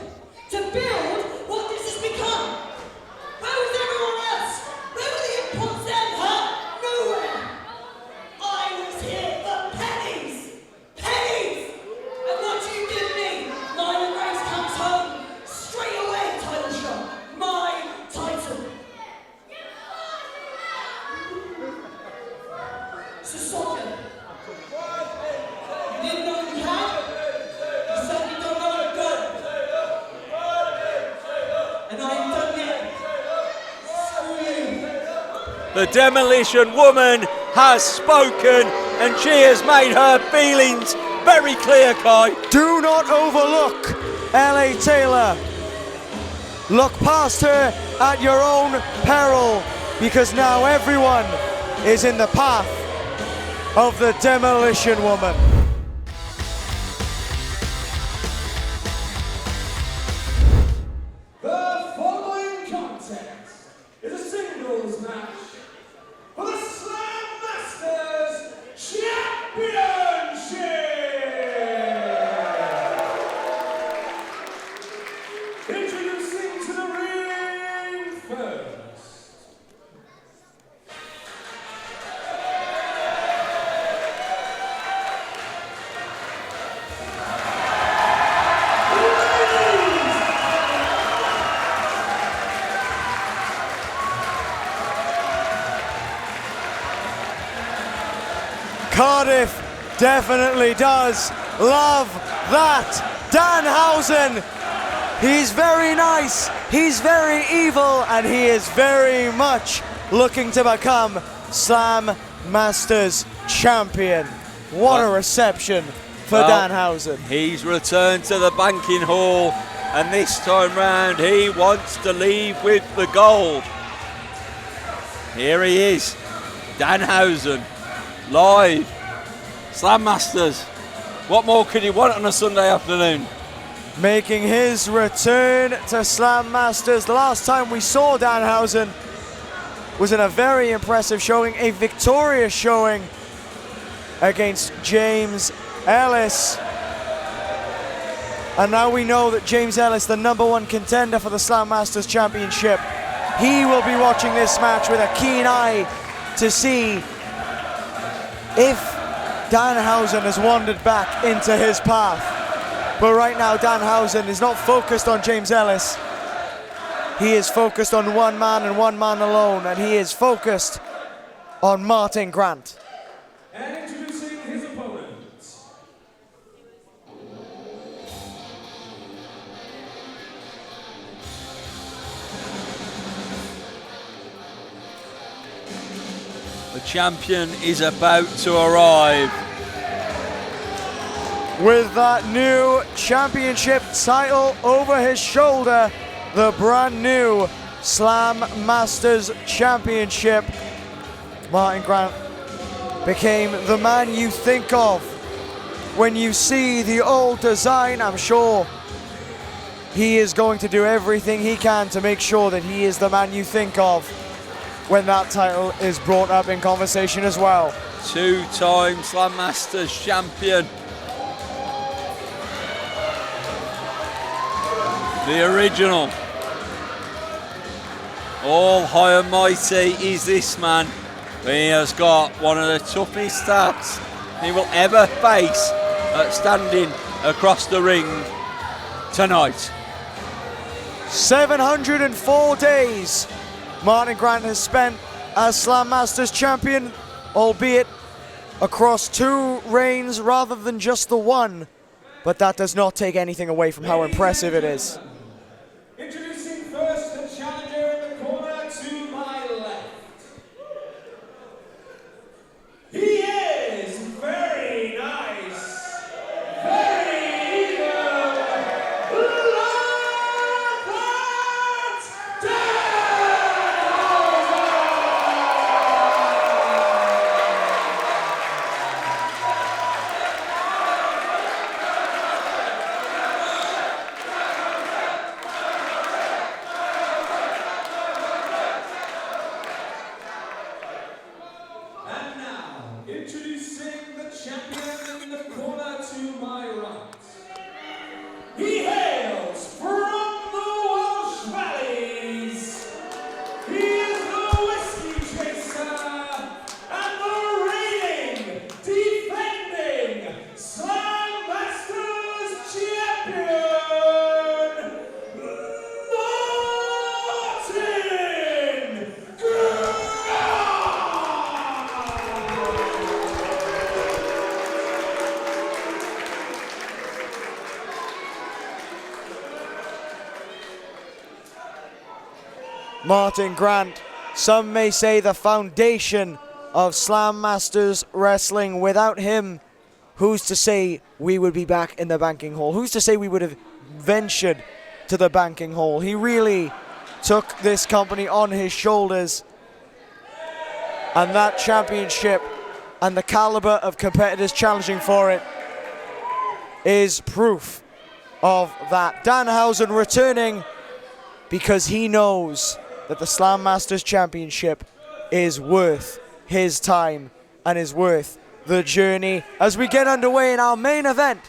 F: to build what this has become. Where was everyone else? Where were the imports then, huh? Nowhere. I was here for pennies. Pennies! And what do you give me? Myla comes home straight away, title shot. My title. So soldier. You didn't know you had? You certainly don't know I've got. And I ain't done yet. Screw you.
C: The Demolition Woman has spoken and she has made her feelings very clear, Kai.
B: Do not overlook LA Taylor. Look past her at your own peril, because now everyone is in the path of the Demolition Woman.
A: The following contest is a singles match for the Slammasters Championship. Introducing to the ring first.
B: Cardiff definitely does love that. Danhausen, he's very nice, he's very evil, and he is very much looking to become Slam Masters champion. What a reception for Danhausen.
C: He's returned to the banking hall, and this time round he wants to leave with the gold. Here he is, Danhausen, live, Slam Masters. What more could you want on a Sunday afternoon?
B: Making his return to Slam Masters. The last time we saw Danhausen was in a very impressive showing, a victorious showing against James Ellis. And now we know that James Ellis, the #1 contender for the Slam Masters Championship, he will be watching this match with a keen eye to see if Danhausen has wandered back into his path. But right now Danhausen is not focused on James Ellis. He is focused on one man and one man alone, and he is focused on Martyn Grant.
A: And introducing his opponent.
C: The champion is about to arrive.
B: With that new championship title over his shoulder, the brand new Slam Masters Championship, Martyn Grant became the man you think of when you see the old design. I'm sure he is going to do everything he can to make sure that he is the man you think of when that title is brought up in conversation as well.
C: Two-time Slam Masters champion. The original. All high and mighty is this man. He has got one of the toughest stats he will ever face at standing across the ring tonight.
B: 704 days Martyn Grant has spent as Slam Masters champion, albeit across 2 reigns rather than just the one. But that does not take anything away from how impressive it is.
A: Introducing first the challenger in the corner to my left. He is very nice, very evil. Love that
B: Martyn Grant, some may say the foundation of Slammasters Wrestling. Without him, who's to say we would be back in the banking hall? Who's to say we would have ventured to the banking hall? He really took this company on his shoulders, and that championship and the caliber of competitors challenging for it is proof of that. Danhausen returning because he knows that the Slammasters Championship is worth his time and is worth the journey as we get underway in our main event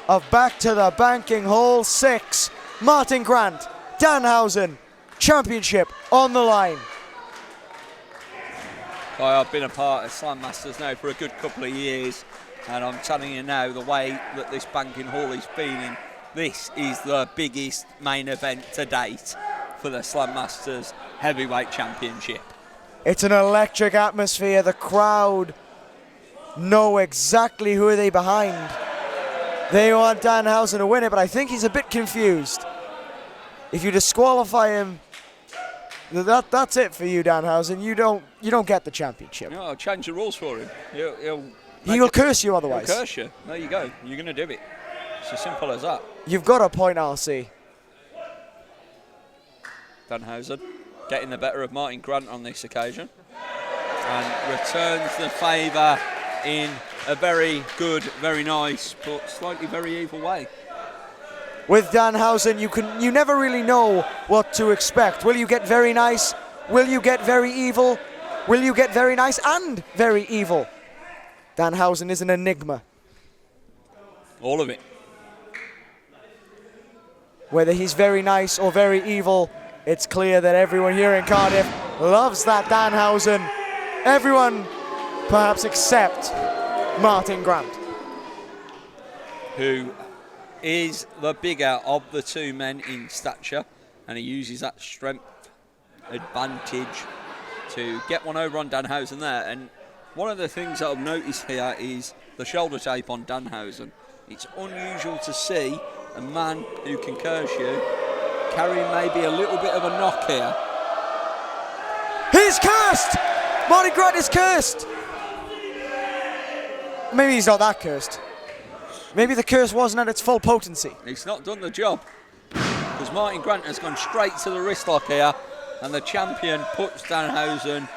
B: of Back to the Banking Hall 6. Martyn Grant, Danhausen, championship on the line.
C: I've been a part of Slammasters now for a good couple of years, and I'm telling you now, the way that this banking hall is feeling, this is the biggest main event to date for the Slammasters Heavyweight Championship.
B: It's an electric atmosphere. The crowd know exactly who are they behind. They want Danhausen to win it, but I think he's a bit confused. If you disqualify him, that's it for you, Danhausen. You don't get the championship.
C: No, I'll change the rules for him.
B: He'll curse you otherwise.
C: He'll curse you. There you go. You're going to do it. It's as simple as that.
B: You've got a point, RC.
C: Danhausen getting the better of Martyn Grant on this occasion and returns the favour in a very good, very nice, but slightly very evil way.
B: With Danhausen, you never really know what to expect. Will you get very nice? Will you get very evil? Will you get very nice and very evil? Danhausen is an enigma.
C: All of it.
B: Whether he's very nice or very evil, it's clear that everyone here in Cardiff loves that Danhausen. Everyone, perhaps except Martyn Grant,
C: who is the bigger of the two men in stature, and he uses that strength advantage to get one over on Danhausen there. And one of the things that I've noticed here is the shoulder tape on Danhausen. It's unusual to see a man who can curse you carrying maybe a little bit of a knock here.
B: He's cursed! Martyn Grant is cursed! Maybe he's not that cursed. Maybe the curse wasn't at its full potency.
C: He's not done the job, because Martyn Grant has gone straight to the wrist lock here, and the champion puts Danhausen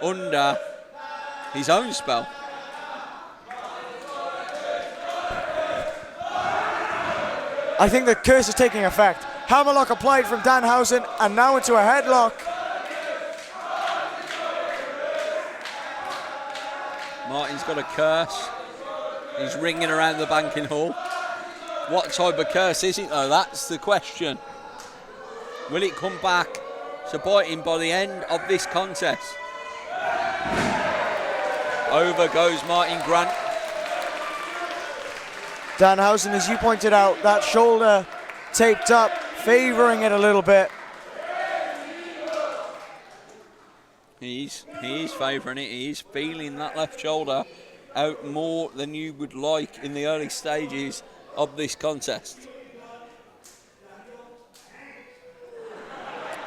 C: under his own spell.
B: I think the curse is taking effect. Hammerlock applied from Danhausen, and now into a headlock.
C: Martyn's got a curse. He's ringing around the banking hall. What type of curse is it though? That's the question. Will it come back to bite him by the end of this contest? Over goes Martyn Grant.
B: Danhausen, as you pointed out, that shoulder taped up, favouring it a little bit.
C: He's favouring it. He's feeling that left shoulder out more than you would like in the early stages of this contest.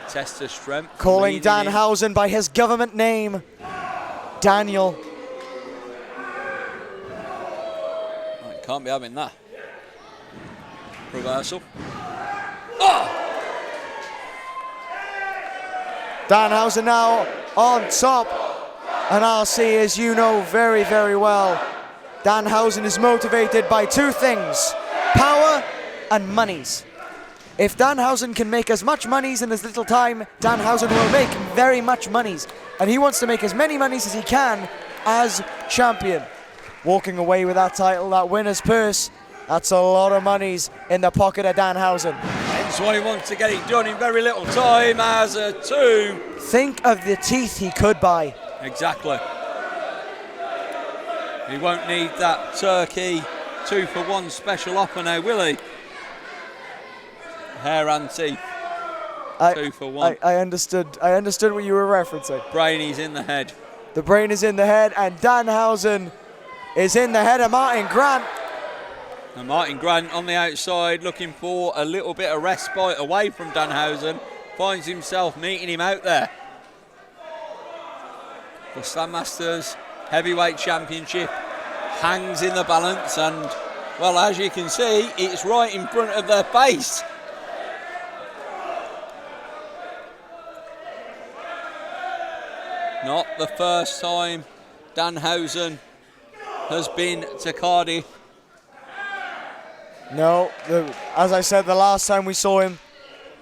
C: Test of strength.
B: Calling Danhausen by his government name, Daniel.
C: Right, can't be having that. Reversal. Oh!
B: Danhausen now on top. And RC, as you know very, very well, Danhausen is motivated by two things: power and monies. If Danhausen can make as much monies in as little time, Danhausen will make very much monies. And he wants to make as many monies as he can as champion. Walking away with that title, that winner's purse, that's a lot of monies in the pocket of Danhausen.
C: That's why he wants to get it done in very little time as a two.
B: Think of the teeth he could buy.
C: Exactly. He won't need that turkey 2-for-1 special offer now, will he? Hair and teeth. 2-for-1.
B: I understood what you were referencing.
C: Brain is in the head.
B: The brain is in the head, and Danhausen is in the head of Martyn Grant.
C: And Martyn Grant on the outside looking for a little bit of respite away from Danhausen. finds himself meeting him out there. The Slammasters Heavyweight Championship hangs in the balance, and, well, as you can see, it's right in front of their face. Not the first time Danhausen has been to Cardiff.
B: No, as I said, the last time we saw him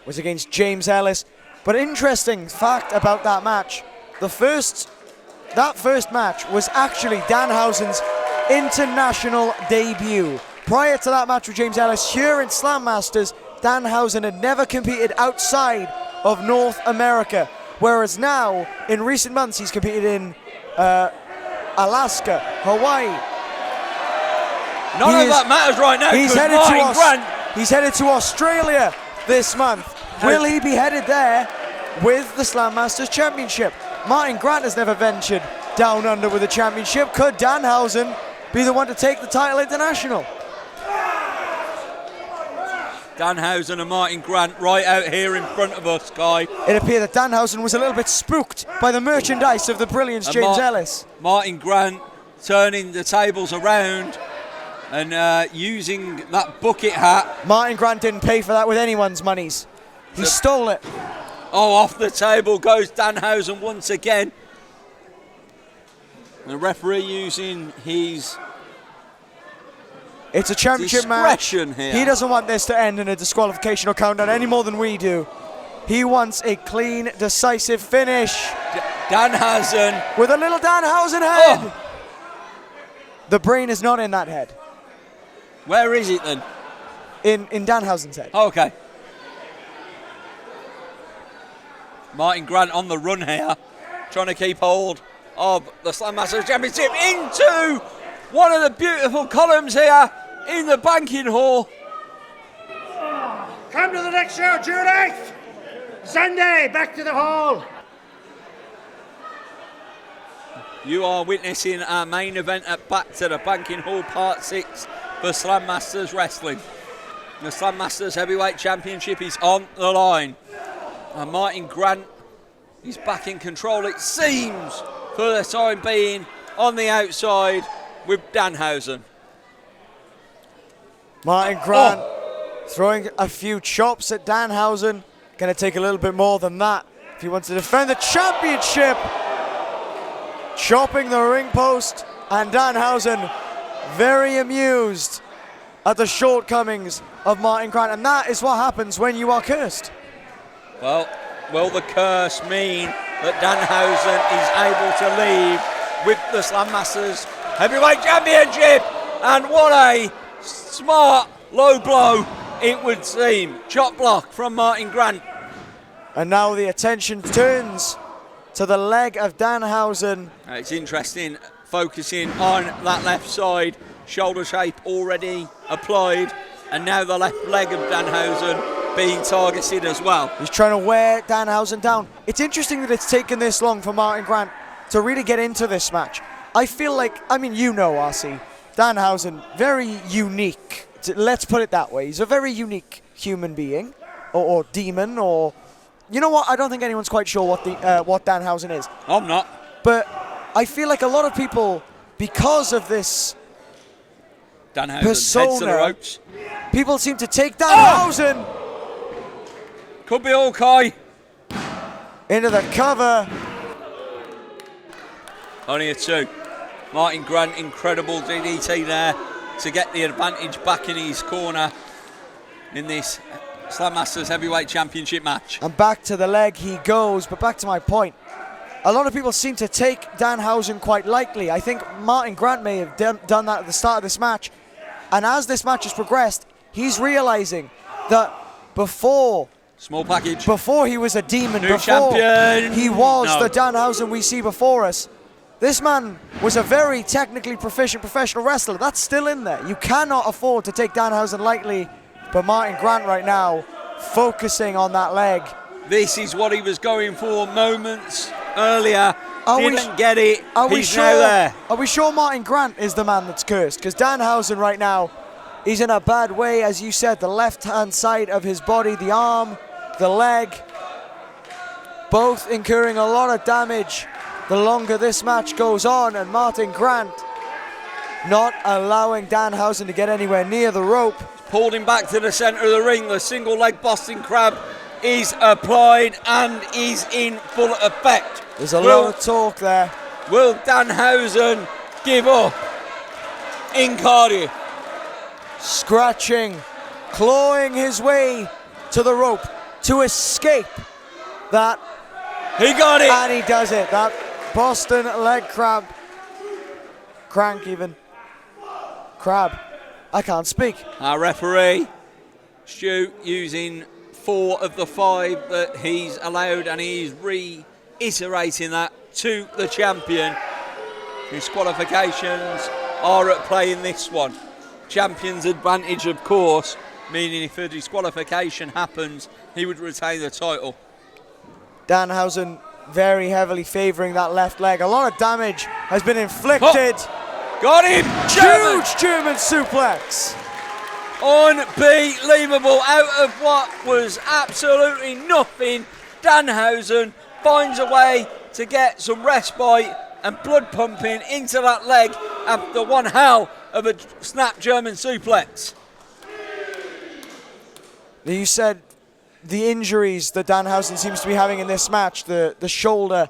B: was against James Ellis. But interesting fact about that match, that first match was actually Danhausen's international debut. Prior to that match with James Ellis, here in Slammasters, Danhausen had never competed outside of North America. Whereas now, in recent months, he's competed in Alaska, Hawaii.
C: None of that matters right now.
B: He's headed to Australia this month. Will he be headed there with the Slammasters Championship? Martyn Grant has never ventured down under with a championship. Could Danhausen be the one to take the title international?
C: Danhausen and Martyn Grant right out here in front of us, Guy.
B: It appeared that Danhausen was a little bit spooked by the merchandise of the brilliance James Ellis.
C: Martyn Grant turning the tables around and using that bucket hat.
B: Martyn Grant didn't pay for that with anyone's monies. He stole it.
C: Oh, off the table goes Danhausen once again. The referee using his
B: It's a championship match.
C: Here.
B: He doesn't want this to end in a disqualification or countdown any more than we do. He wants a clean, decisive finish.
C: Danhausen.
B: With a little Danhausen head. Oh. The brain is not in that head.
C: Where is it then?
B: In Danhausen's head.
C: Oh, okay. Martyn Grant on the run here, trying to keep hold of the Slammasters Championship into one of the beautiful columns here in the banking hall.
E: Come to the next show, June 8th. Sunday, back to the hall.
C: You are witnessing our main event at Back to the Banking Hall Part 6 for Slammasters Wrestling. The Slammasters Heavyweight Championship is on the line. And Martyn Grant is back in control, it seems, for the time being, on the outside with Danhausen.
B: Martyn Grant throwing a few chops at Danhausen. Going to take a little bit more than that if he wants to defend the championship. Chopping the ring post, and Danhausen very amused at the shortcomings of Martyn Grant, and that is what happens when you are cursed.
C: Well, will the curse mean that Danhausen is able to leave with the Slammasters Heavyweight Championship? And what a smart low blow it would seem. Chop block from Martyn Grant.
B: And now the attention turns to the leg of Danhausen.
C: It's interesting, focusing on that left side. Shoulder shape already applied. And now the left leg of Danhausen being targeted as well.
B: He's trying to wear Danhausen down. It's interesting that it's taken this long for Martyn Grant to really get into this match. I feel like, I mean, you know, RC, Danhausen, very unique. Let's put it that way. He's a very unique human being, or demon, or... You know what? I don't think anyone's quite sure what Danhausen is.
C: I'm not.
B: But I feel like a lot of people, because of this
C: Danhausen
B: persona,
C: heads to the ropes.
B: People seem to take Danhausen...
C: Oh! Could be all Kai.
B: Into the cover.
C: Only a 2. Martyn Grant, incredible DDT there to get the advantage back in his corner in this Slammasters Heavyweight Championship match.
B: And back to the leg he goes, but back to my point. A lot of people seem to take Danhausen quite lightly. I think Martyn Grant may have done that at the start of this match. And as this match has progressed, he's realizing that before...
C: Small package.
B: Before he was a demon,
C: New
B: before
C: champion.
B: he was the Danhausen we see before us, this man was a very technically proficient professional wrestler. That's still in there. You cannot afford to take Danhausen lightly, but Martyn Grant right now focusing on that leg.
C: This is what he was going for moments earlier. Didn't get it. He's now there.
B: Are we sure Martyn Grant is the man that's cursed? Because Danhausen right now, he's in a bad way. As you said, the left-hand side of his body, the arm, the leg. both incurring a lot of damage the longer this match goes on, and Martyn Grant not allowing Danhausen to get anywhere near the rope.
C: Pulled him back to the centre of the ring. The single leg Boston Crab is applied and is in full effect.
B: There's a lot of talk there.
C: Will Danhausen give up in Cardiff?
B: Scratching, clawing his way to the rope to escape that.
C: He got it.
B: And he does it. That Boston leg crab. Crank even. Crab. I can't speak.
C: Our referee, Stu, using 4 of the 5 that he's allowed, and he's reiterating that to the champion. Disqualifications are at play in this one. Champion's advantage, of course, meaning if a disqualification happens, he would retain the title.
B: Danhausen very heavily favouring that left leg. A lot of damage has been inflicted.
C: Got him!
B: Huge German suplex.
C: Unbelievable. Out of what was absolutely nothing, Danhausen finds a way to get some respite and blood pumping into that leg after one hell of a snap German suplex.
B: You said the injuries that Danhausen seems to be having in this match, the shoulder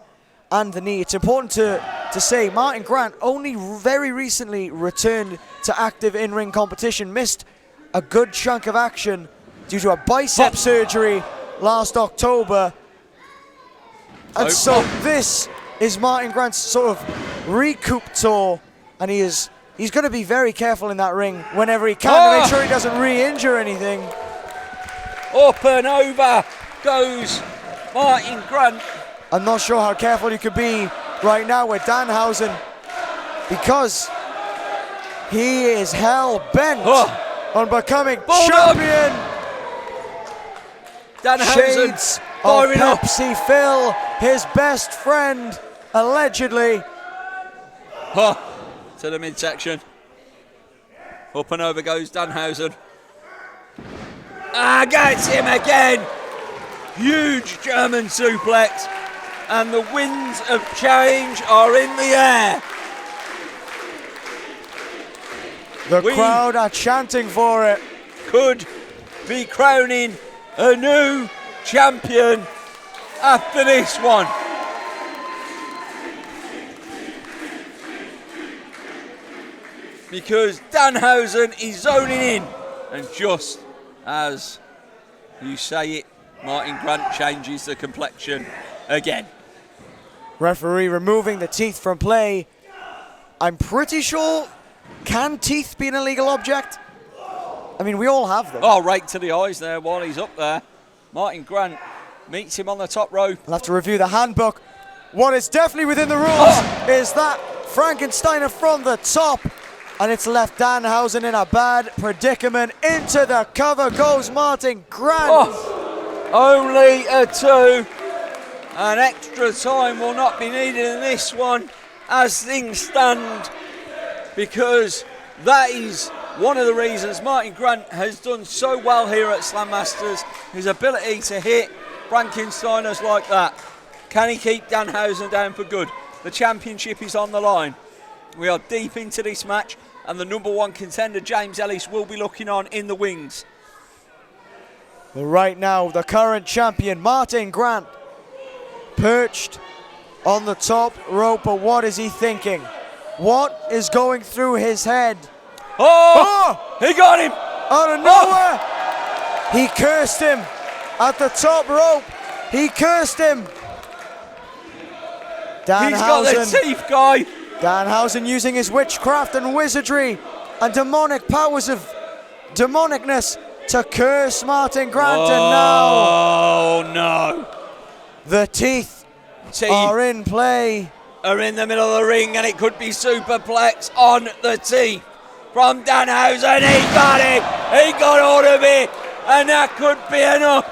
B: and the knee. It's important to say Martyn Grant only very recently returned to active in-ring competition, missed a good chunk of action due to a bicep surgery last October. And so this is Martyn Grant's sort of recoup tour, and he's going to be very careful in that ring whenever he can to make sure he doesn't re-injure anything.
C: Up and over goes Martyn Grant.
B: I'm not sure how careful you could be right now with Danhausen, because he is hell-bent on becoming champion.
C: Danhausen
B: Shades of Pepsi Phil, his best friend, allegedly.
C: To the midsection. Up and over goes Danhausen. Gets him again. Huge German suplex. And the winds of change are in the air.
B: The crowd are chanting for it.
C: Could be crowning a new champion after this one. Because Danhausen is zoning in, and just as you say it, Martyn Grant changes the complexion again.
B: Referee removing the teeth from play. I'm pretty sure, can teeth be an illegal object? I mean, we all have them.
C: Oh, right to the eyes there while he's up there. Martyn Grant meets him on the top rope.
B: We'll have to review the handbook. What is definitely within the rules is that Frankensteiner from the top, and it's left Danhausen in a bad predicament. Into the cover goes Martyn Grant.
C: Only a 2. And extra time will not be needed in this one as things stand, because that is one of the reasons Martyn Grant has done so well here at Slammasters, his ability to hit Frankensteiners like that. Can he keep Danhausen down for good? The championship is on the line. We are deep into this match, and the number 1 contender, James Ellis, will be looking on in the wings.
B: Well, right now, the current champion, Martyn Grant, perched on the top rope, but what is he thinking? What is going through his head?
C: He got him!
B: Out of nowhere! He cursed him at the top rope. He cursed him. Danhausen.
C: He's got the teeth, guy.
B: Danhausen using his witchcraft and wizardry and demonic powers of demonicness to curse Martyn Grant, and now...
C: Oh, no.
B: The teeth are in play.
C: Are in the middle of the ring, and it could be superplex on the teeth from Danhausen. He got it. He got all of it, and that could be enough.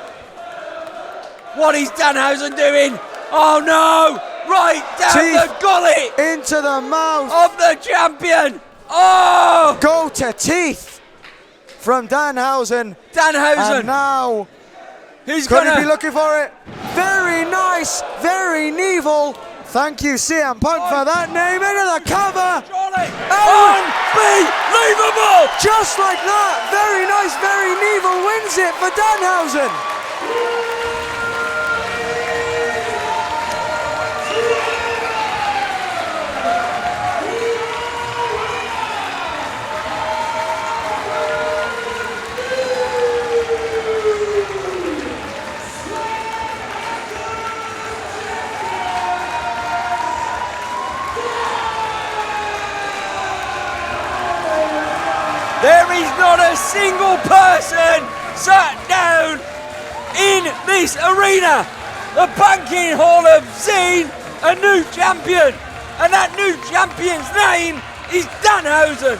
C: What is Danhausen doing? Oh no! Right down
B: Teeth
C: the gullet
B: into the mouth
C: of the champion. Oh!
B: Go to teeth from Danhausen.
C: Danhausen.
B: And now
C: He's
B: Could
C: gonna
B: he be looking for it? Very nice, very Neville. Thank you, CM Punk, for that name into the cover.
C: Unbelievable!
B: Just like that, very nice, very Neville wins it for Danhausen.
C: There is not a single person sat down in this arena. The banking hall have seen a new champion, and that new champion's name is Danhausen.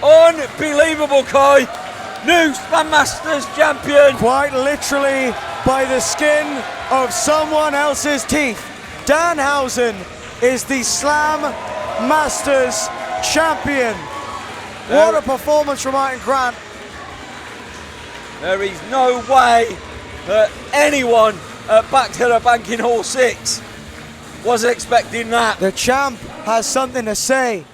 C: Unbelievable, Kai. New Slammasters champion.
B: Quite literally by the skin of someone else's teeth. Danhausen is the Slammasters champion. What a performance from Martyn Grant.
C: There is no way that anyone at Back to the Banking Hall 6 was expecting that.
B: The champ has something to say.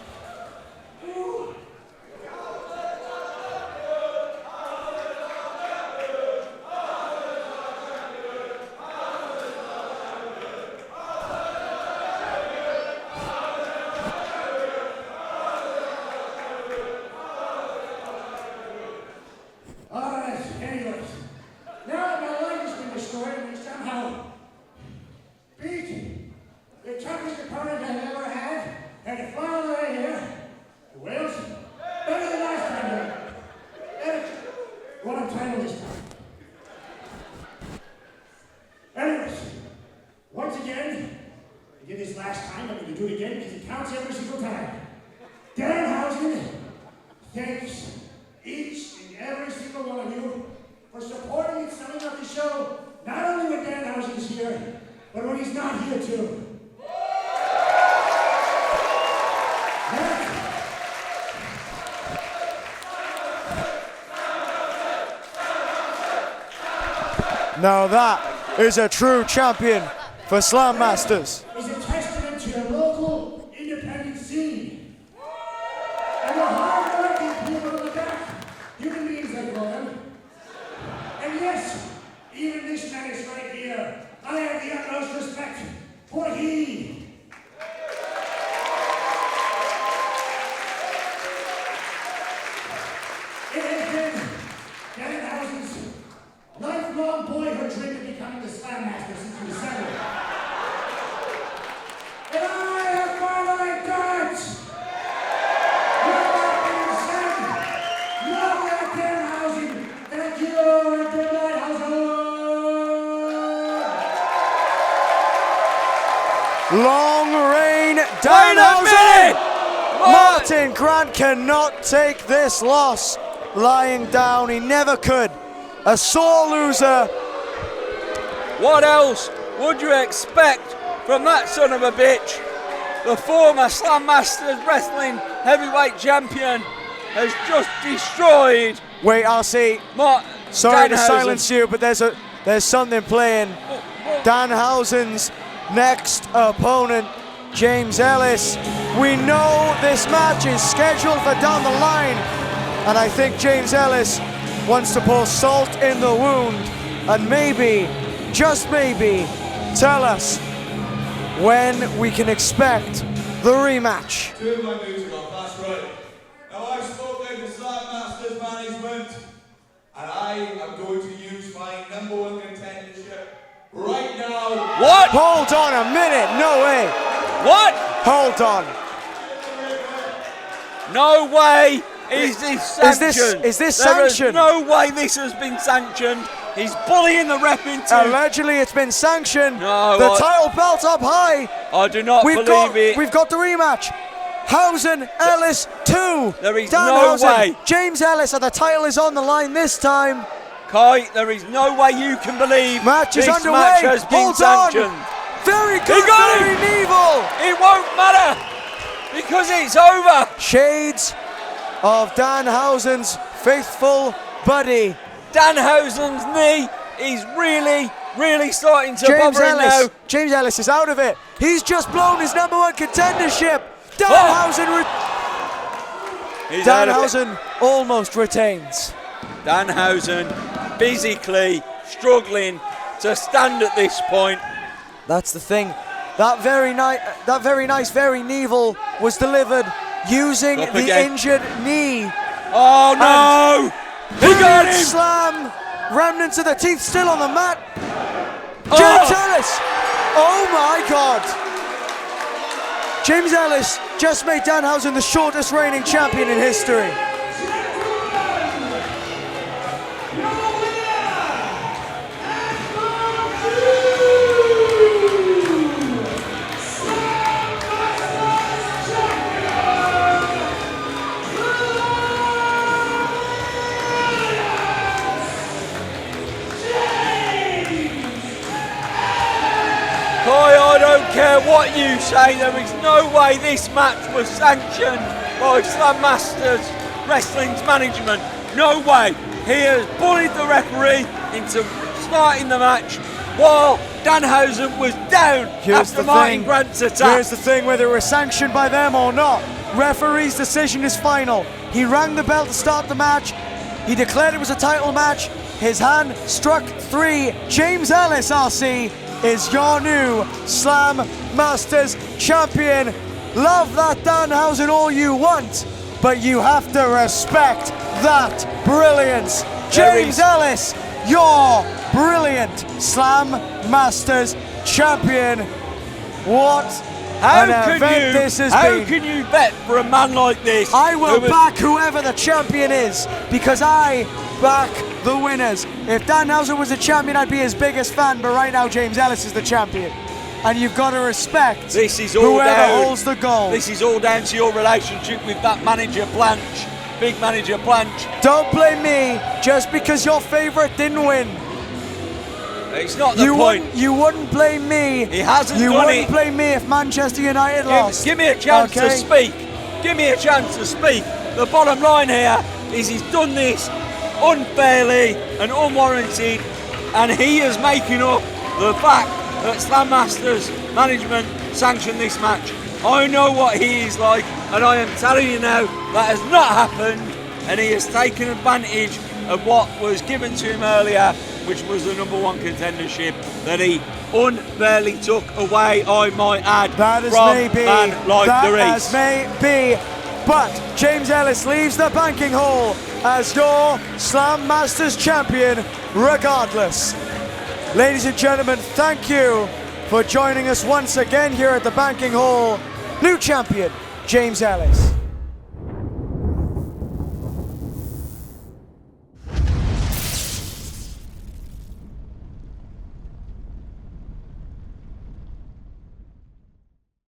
B: Now that is a true champion for Slammasters.
E: Is a testament to the local independent scene. And the hard-working people in the back, human beings I call them. And yes, even this man is right here. I have the utmost respect for he. It has been Danhausen's lifelong boyhood dream of becoming the Slammaster since he was 7. And I have finally done it! With that being said, long live Danhausen! Thank you, and good night, household!
B: Long reign, Danhausen! Martyn Grant cannot take this loss. Lying down, he never could. A sore loser.
C: What else would you expect from that son of a bitch? The former Slammasters Wrestling heavyweight champion has just destroyed.
B: Wait, RC. Sorry to silence you, but there's something playing. Danhausen's next opponent, James Ellis. We know this match is scheduled for down the line, and I think James Ellis wants to pour salt in the wound and maybe, just maybe, tell us when we can expect the rematch.
A: Two of my moves are that's right. Now I've spoken to Slammasters management, and I am going to use my #1 contendership right now.
C: What?
B: Hold on a minute, no way.
C: What?
B: Hold on.
C: No way is this sanctioned.
B: Is this
C: There is
B: sanctioned?
C: no way this has been sanctioned. He's bullying the ref into.
B: Allegedly it's been sanctioned.
C: No,
B: the title belt up high.
C: I do not believe it.
B: We've got the rematch. Hausen, Ellis, 2.
C: There is
B: Danhausen,
C: no way.
B: James Ellis, and the title is on the line this time.
C: Kai, there is no way you can believe
B: Match is
C: this
B: underway.
C: match has been
B: Hold
C: sanctioned.
B: on. Very good,
C: got
B: very
C: him.
B: evil.
C: It won't matter because it's over.
B: Shades of Danhausen's faithful buddy.
C: Danhausen's knee is really starting to bother him now.
B: James Ellis is out of it. He's just blown his #1 contendership. Danhausen, Danhausen almost retains.
C: Danhausen physically struggling to stand at this point.
B: That's the thing. That very nice, very Neville was delivered using
C: Up
B: the
C: again.
B: injured knee.
C: Oh no! He got him!
B: Slam. Remnants of the teeth still on the mat.
C: Oh.
B: James Ellis. Oh my God. James Ellis just made Danhausen the shortest reigning champion in history.
C: I don't care what you say, there is no way this match was sanctioned by Slammasters Wrestling's management. No way. He has bullied the referee into starting the match while Danhausen was down after Martyn Grant's attack.
B: Here's the thing, whether it was sanctioned by them or not, referee's decision is final. He rang the bell to start the match. He declared it was a title match. His hand struck 3. James Ellis, RC, is your new Slam Masters champion. Love that Danhausen all you want, but you have to respect that brilliance. James Ellis, your brilliant Slam Masters champion. What an event this has been.
C: How can you bet for a man like this?
B: I will back whoever the champion is, because I back the winners. If Danhausen was a champion, I'd be his biggest fan, but right now James Ellis is the champion. And you've got to respect whoever holds the gold.
C: This is all down to your relationship with that manager Blanch, big manager Blanch.
B: Don't blame me just because your favourite didn't win.
C: It's not the point.
B: You wouldn't blame me.
C: He hasn't
B: You
C: done
B: wouldn't
C: it.
B: blame me if Manchester United lost.
C: Give me a chance to speak. Give me a chance to speak. The bottom line here is he's done this unfairly and unwarranted, and he is making up the fact that Slammasters management sanctioned this match. I know what he is like, and I am telling you now that has not happened, and he has taken advantage of what was given to him earlier, which was the #1 contendership that he unfairly took away, I might add, from a man like Dereiss.
B: That may be, but James Ellis leaves the banking hall as your Slam Masters champion regardless. Ladies and gentlemen, thank you for joining us once again here at the banking hall. New champion, James Ellis.